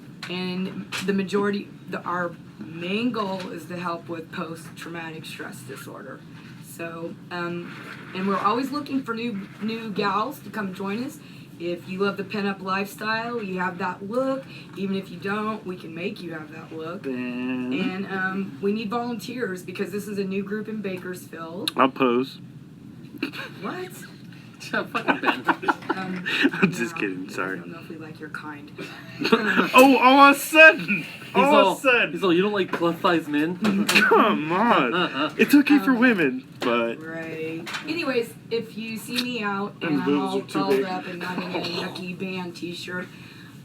the majority, our main goal is to help with post-traumatic stress disorder. So, and we're always looking for new gals to come join us. If you love the pinup lifestyle, you have that look. Even if you don't, we can make you have that look. And we need volunteers, because this is a new group in Bakersfield. I'll pose. What? Fucking Ben. I'm just kidding, sorry. I don't know if we like your kind. Oh, all of a sudden! All of a sudden! He's all, you don't like plus-size men? Come on! It's okay for women, but... Right. Anyways, if you see me out and I'm boobs all are too dolled big. up and not in a yucky band t-shirt,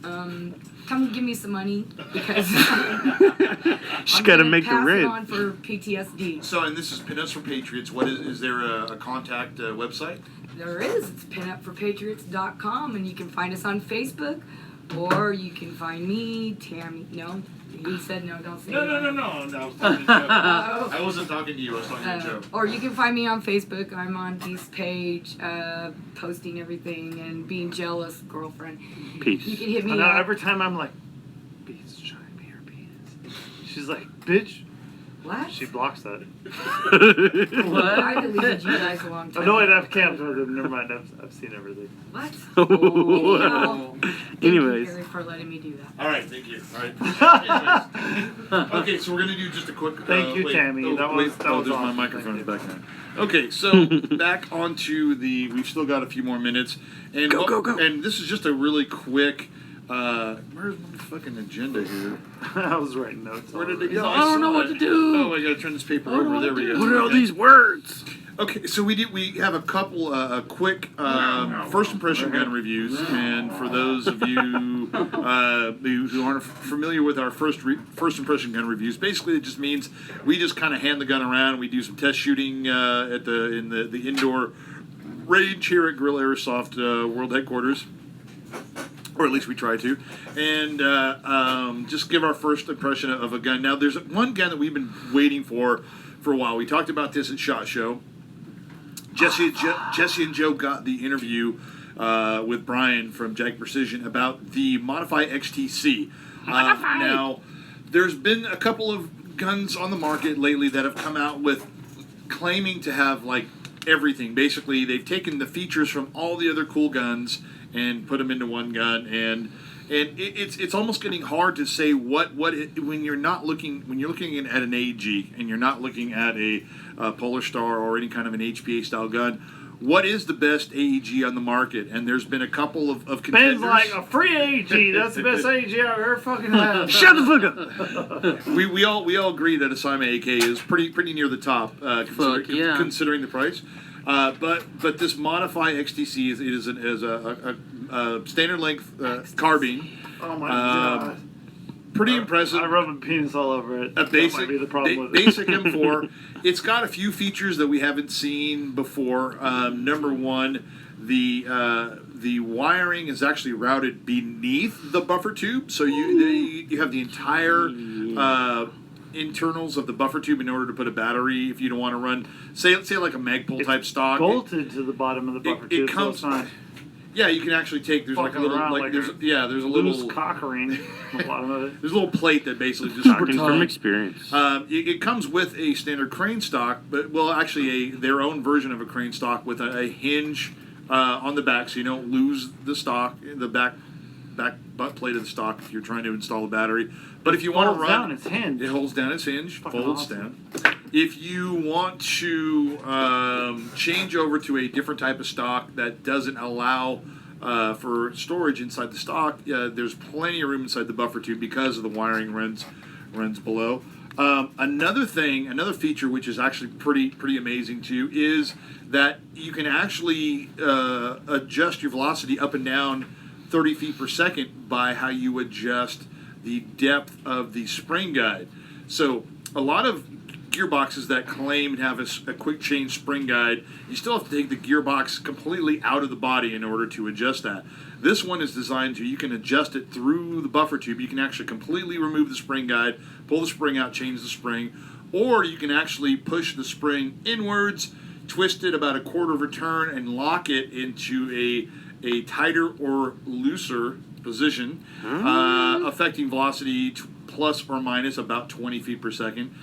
come give me some money, because Just I'm gotta gonna make the pass it rent. on for PTSD. So, and this is Pinups for Patriots. What is there a contact website? There is. It's pinupforpatriots.com, and you can find us on Facebook, or you can find me, Tammy. No, He said no, don't say No. it. I was talking to Joe. I wasn't talking to you. I was talking to Joe. Or you can find me on Facebook. I'm on Peace page, posting everything and being jealous, girlfriend. Peace. You can hit me I know, up. every time I'm like, Beats, show me your penis. She's like, bitch. What? She blocks that. I deleted you guys a long time Oh, no, wait, ago. I've camped with him. Never mind. I've seen everything. What? Wow. Thank you, Anyways. Gary, for letting me do that. All right, thank you. All right. Anyways. Okay, so we're gonna do just a quick. Thank you, wait. Tammy. Oh, That wait. was There's my awesome. microphone Thank back now. Okay, so back onto the. We've still got a few more minutes, and Go. And this is just a really quick. Where's my fucking agenda here? I was writing notes. Where did it He's go? like, I don't know what to do. Oh, I gotta turn this paper don't know over. what There to we do. go. What are all Okay. these words? Okay, so we have a couple quick first impression gun reviews, and for those of you who aren't familiar with our first impression gun reviews, basically it just means we just kind of hand the gun around. We do some test shooting in the indoor range here at Gorilla Airsoft World Headquarters. Or at least we try to, and just give our first impression of a gun. Now, there's one gun that we've been waiting for a while. We talked about this at SHOT Show. Jesse and Joe got the interview with Brian from Jag Precision about the Modify XTC. Now, there's been a couple of guns on the market lately that have come out with claiming to have like everything. Basically, they've taken the features from all the other cool guns and put them into one gun, and it's almost getting hard to say when you're looking at an AEG and you're not looking at a Polar Star or any kind of an HPA style gun. What is the best AEG on the market? And there's been a couple of contenders. Ben's like, a free AEG. That's the best AEG I've ever fucking had. Shut the fuck up. we all agree that a Sima AK is pretty near the top, considering the price. But this Modify XTC is a standard length carbine. Oh my god. Pretty impressive. I rub my penis all over it. A basic, that might be the problem with it. basic M4. It's got a few features that we haven't seen before. Number one, the wiring is actually routed beneath the buffer tube, so you have the entire internals of the buffer tube in order to put a battery. If you don't want to run, say like a Magpul type stock, bolted to the bottom of the buffer tube. It comes. So it's not Yeah, you can actually take. There's like a little, around like like there's a loose little cock ring on the bottom of it. There's a little plate that basically just Talking from experience. it comes with a standard crane stock, but actually their own version of a crane stock with a hinge on the back, so you don't lose the stock, the back butt plate of the stock if you're trying to install a battery. But if you want to run, it holds down its hinge, Fucking folds awesome. down. If you want to change over to a different type of stock that doesn't allow for storage inside the stock, there's plenty of room inside the buffer tube because of the wiring runs below. Another feature which is actually pretty amazing too is that you can actually adjust your velocity up and down 30 feet per second by how you adjust the depth of the spring guide. So a lot of gearboxes that claim to have a quick change spring guide, you still have to take the gearbox completely out of the body in order to adjust that. This one is designed to, you can adjust it through the buffer tube. You can actually completely remove the spring guide, pull the spring out, change the spring, or you can actually push the spring inwards, twist it about a quarter of a turn, and lock it into a tighter or looser position, affecting velocity plus or minus about 20 feet per second.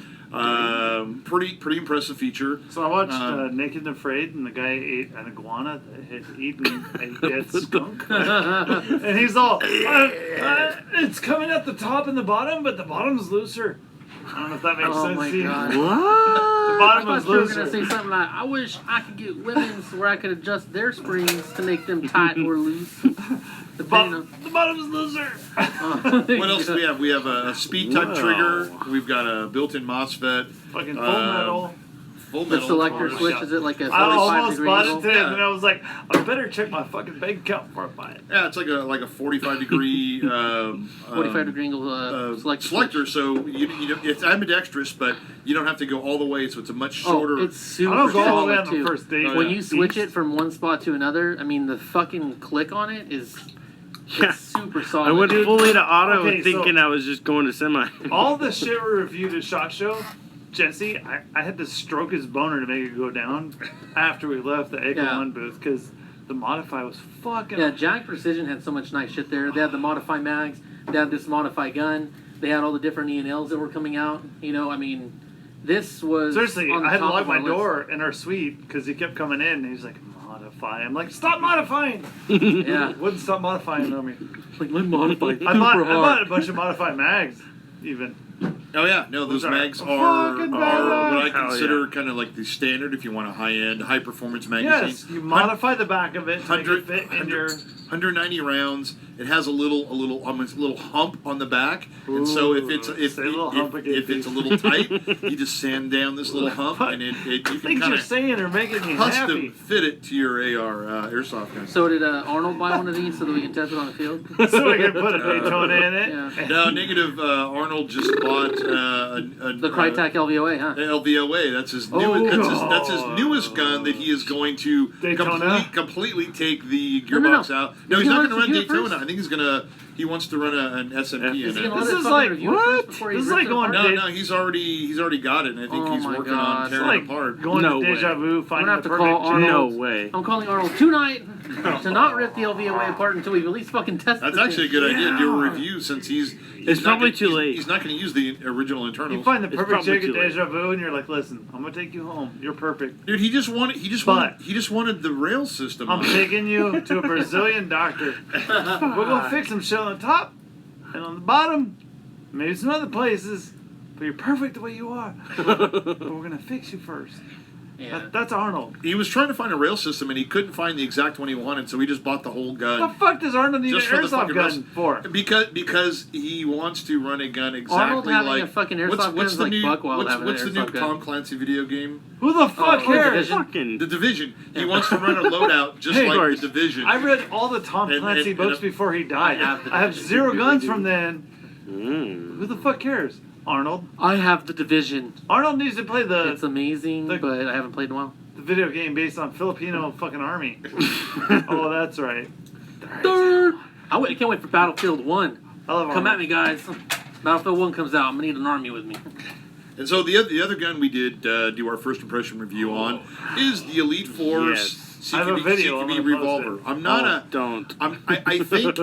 Pretty impressive feature. So I watched Naked and Afraid, and the guy ate an iguana that had eaten a dead skunk. And he's all, it's coming at the top and the bottom, but the bottom's looser. I don't know if that makes sense my to you. God. The What? bottom I is thought you were looser. gonna say something like, "I wish I could get women's where I could adjust their springs to make them tight or loose." The bottom's looser. What else do we have? We have a speed type Wow. trigger. We've got a built-in MOSFET. Fucking full metal. Full The metal. selector Oh, switch is it like a I 45 almost degree bought angle? it today, Yeah. and I was like, I better check my fucking bank account before I buy it. Yeah, it's like a 45 degree 45 degree angle selector. selector. Switch. So it's ambidextrous, but you don't have to go all the way. So it's a much shorter. Oh, it's super I don't go all the way solid on the too. first date. Oh, When yeah. you switch it from one spot to another, I mean, the fucking click on it is Yeah. It's super solid. I went fully to auto Okay, so- thinking I was just going to semi. All the shit we reviewed at SHOT Show, Jesse, I had to stroke his boner to make it go down after we left the Echo Yeah. 1 booth because the Modify was fucking. Yeah, Jag Precision had so much nice shit there. They had the Modify mags. They had this Modify gun. They had all the different E&Ls that were coming out. You know, I mean, this was Seriously, on the I had to top lock of my our list. door in our suite because he kept coming in and he's like, modify. I'm like, stop modifying. Yeah, Wouldn't stop modifying on me. like my Modify super I bought hard. a bunch of Modify mags, even. Oh yeah, no, those Those are mags fucking are badass. what I Hell consider kind of like the standard if you want a high-end, high-performance magazine. Yes, you modify the back of it to make it 100 fit in your. 190 rounds. It has a little hump on the back, and so if it's Ooh, say a little hump again, if it's a please. little tight, you just sand down this little hump, and you can Things kind you're of saying are making me custom happy. fit it to your AR airsoft gun. So did Arnold buy one of these so that we can test it on the field? So we can put a Daytona in it. Yeah. No, negative. Arnold just bought The Crytek LVOA, huh? LVOA. That's his new. Oh. That's his newest gun that he is going to Daytona? completely take the No, no, gearbox no. out. No, Is he's he not gonna going to run review it Daytona. first? I think he's gonna. He wants to run an SMP Is in he it. gonna let This us is fucking like- review it what? first before he This is rips like it going apart? to No, he's already got it, and I think Oh he's my working God. on It's tearing like it apart. going No to Deja way. Vu, finding have the to perfect call Arnold. No channel. way. I'm calling Arnold tonight to not rip the LVOA apart until we've at least fucking tested That's the actually a thing. good idea to do a Yeah. review since he's It's not probably gonna- too he's- late. He's not going to use the original You internals. find the It's perfect probably chick at too late. Deja Vu, and you're like, "Listen, I'm gonna take you home. You're perfect. Dude, he just wanted the rail system. I'm on it. taking you to a Brazilian doctor. We're gonna fix some shit on the top and on the bottom, maybe some other places. But you're perfect the way you are. But we're gonna fix you first." Yeah. That's Arnold. He was trying to find a rail system and he couldn't find the exact one he wanted, so he just bought the whole The gun. fuck does Arnold need an Just for the airsoft fucking gun rest- for? Because he wants to run a gun exactly Arnold having like a fucking airsoft gun what's is the like new Buckwild having what's an the new airsoft gun. Tom Clancy video game? Who the fuck Oh, cares? Division. Fucking. The Division. He Yeah. wants to run a loadout just Hey, like Lars, the Division. I read all the Tom And- Clancy and- books and- before he died. I have the zero guns from then. Mm. Who the fuck cares? Arnold. I have the Division. Arnold needs to play It's the amazing, the- but I haven't played in a while. video game based on Filipino fucking army. Oh, that's right. Can't wait for Battlefield 1. I love Come Arnold. at me, guys. Battlefield 1 comes out. I'm going to need an army with me. And so the other gun we did do our first impression review on is the Elite Force Yes. I have a video, I'm CQB gonna post revolver. it. I'm not Oh, a don't. I think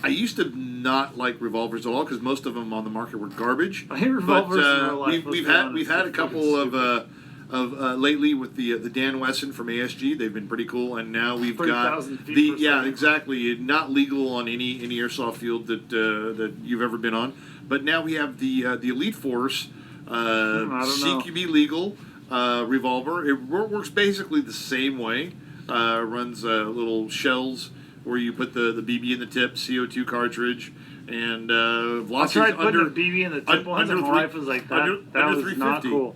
I used to not like revolvers at all because most of them on the market were garbage. I hate But revolvers in real life. we've let's be had honest. a couple of lately with the Dan Wesson from ASG. They've been pretty cool, and now we've got 3,000 feet the per yeah second. exactly not legal on any airsoft field that you've ever been on. But now we have the Elite Force I don't know. CQB legal revolver. It works basically the same way. Runs little shells where you put the BB in the tip, CO2 cartridge, and I lots tried of putting under a BB in the tip un- once, under and my three- wife was like, under that was not 350. cool.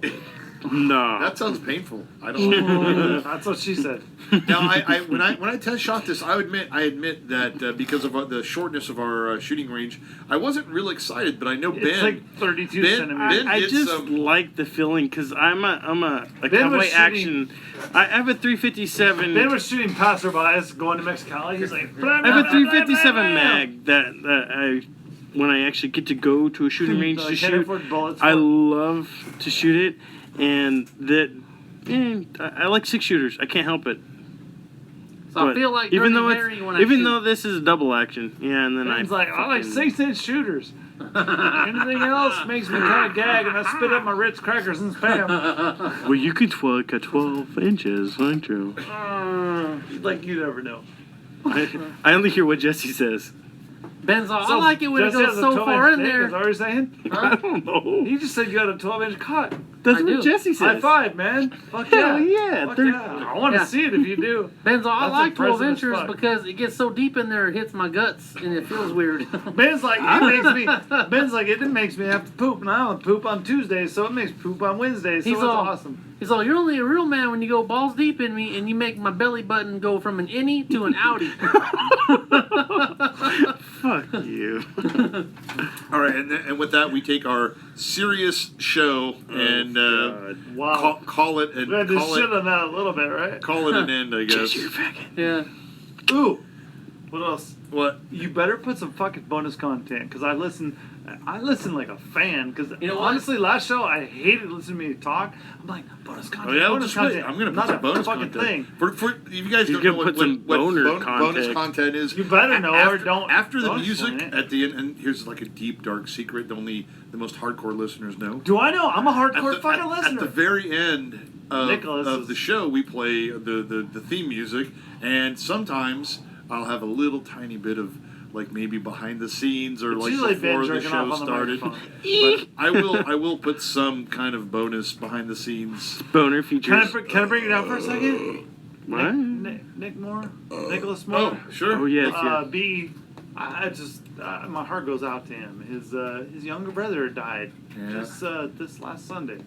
No. That sounds painful. I don't. That's what she said. Now, when I test shot this, I admit that because of the shortness of our shooting range, I wasn't real excited. But I know It's Ben. like 32 Ben- centimeters. Ben- I did just some- like the feeling because I'm a Ben cowboy was shooting- action. I have a 357. Ben was shooting passerbys going to Mexicali. He's like, blah, I blah, have a blah, 357 blah, blah, blah. mag that I when I actually get to go to a shooting range So to I can't shoot. afford bullets. I for it. love to shoot it, and I like 6 shooters. I can't help it. So I But feel like even Dirty though Harry when I even shoot. though this is a double action, yeah, and then Ben's like, I like fucking- 6-inch shooters. Anything else makes me kind of gag, and I spit up my Ritz crackers and spam. Well, you could work at 12 inches, aren't you? Like you never know. I only hear what Jesse says. Ben's all, I So, like it when it Jesse goes has a so 12-inch far in dick, there. Is that what you're saying? I don't know. He just said you had a 12-inch cock. That's I what do. Jesse says. High five, man. Fuck Hell yeah. yeah. Fuck They're- yeah. I want to Yeah. see it if you do. Ben's all, I That's like 12 impressive as inches fuck. because it gets so deep in there it hits my guts and it feels weird. Ben's like, it makes me have to poop, and I don't poop on Tuesdays, so it makes poop on Wednesdays, so He's it's all- awesome. He's all, you're only a real man when you go balls deep in me and you make my belly button go from an innie to an outie. Fuck you. All right, and with that, we take our serious show and God. Wow. call it and We had to call shit it on that a little bit, right? call it an end, I guess. Jesse, you're faggot. Yeah. Ooh, What else? What? You better put some fucking bonus content, because I listen like a fan. Because You know what? honestly, last show I hated listening to me talk. I'm like, bonus content. Oh yeah, bonus just wait. content. I'm gonna put Not some a bonus fucking content. thing. For if you guys He's don't know gonna what, put some what boner bonus content. content is, You better know, after, or don't. After the don't music explain it. at the end, and here's like a deep dark secret that only the most hardcore listeners know. Do I know? I'm a hardcore At fucking at listener. the very end Nicholas of is- the show, we play the theme music, and sometimes I'll have a little tiny bit of like maybe behind the scenes or It's like usually Ben before the jerking show off on the started. microphone. But I will put some kind of bonus behind the scenes. Boner features. Can I bring it down for a second? What? Nick Moore? Nicholas Moore? Oh, sure. Oh yes, yeah. B. I just my heart goes out to him. His younger brother died just this last Sunday.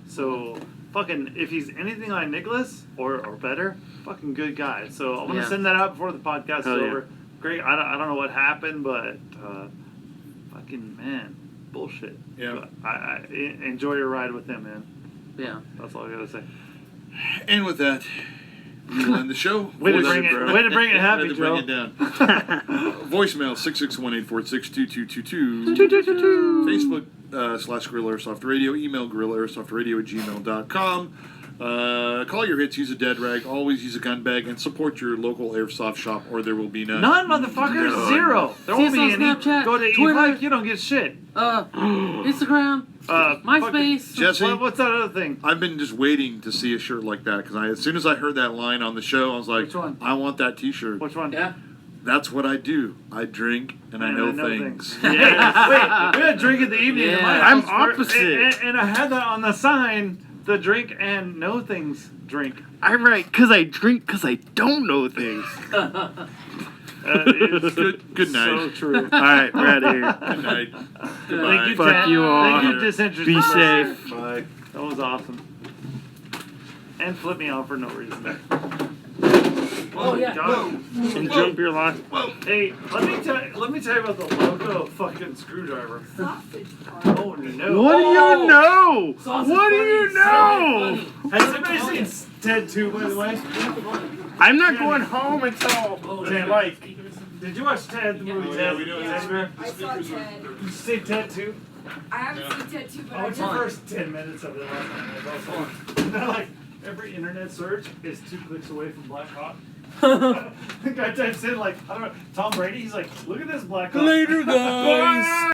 So fucking if he's anything like Nicholas or better, fucking good guy. So I'm gonna Yeah. send that out before the podcast Hell is yeah. over. Great. I don't know what happened, but fucking man, bullshit. Yeah. But I enjoy your ride with him, man. Yeah. That's all I gotta say. And with that, we will end the show. Way to For bring that- it. Way to bring it happy, Way to Joe. bring it down. Voicemail 661-846-2222. Facebook / Gorilla Airsoft Radio. Email GorillaAirsoftRadio@gmail.com. Call your hits. Use a dead rag. Always use a gun bag and support your local airsoft shop, or there will be none. None, motherfuckers. No. Zero. There See won't us be on any. Snapchat, Go to Twitter. E-Bike, you don't get shit. Instagram, Fucking- MySpace. Jesse? What's that other thing? I've been just waiting to see a shirt like that because as soon as I heard that line on the show, I was like, Which one? I want that T-shirt. Which one? Yeah. That's what I do. I drink and I know things. Yeah. Wait, we had a drink in the evening. at my Yeah. I'm house where- opposite. And I had that on the sign. The drink and know things drink. I write because I drink because I don't know things. It's Good night. So true. All right, we're out of here. Good night. Thank Goodbye. you, Fuck Ted. you all. Thank you, disinterested Be listener. safe. Bye. That was awesome. And flip me off for no reason. Oh, yeah. God. And jump your lock. Hey, let me tell you about the logo fucking screwdriver. Sausage Oh no. What do you know? Sausage What do bunny, you know? sausage Has anybody seen Ted 2, by the way? I'm not going home until Ted, like. Did you watch Ted, the movie Ted? we do. Ted? I saw Ted. Did you see Ted 2? I haven't seen Ted 2, but I I watched the did. first 10 minutes of it last night. It was also and then, like, every internet search is 2 clicks away from Black Hawk. The guy types in, like, I don't know, Tom Brady, he's like, look at this Black Hawk. Later, guys.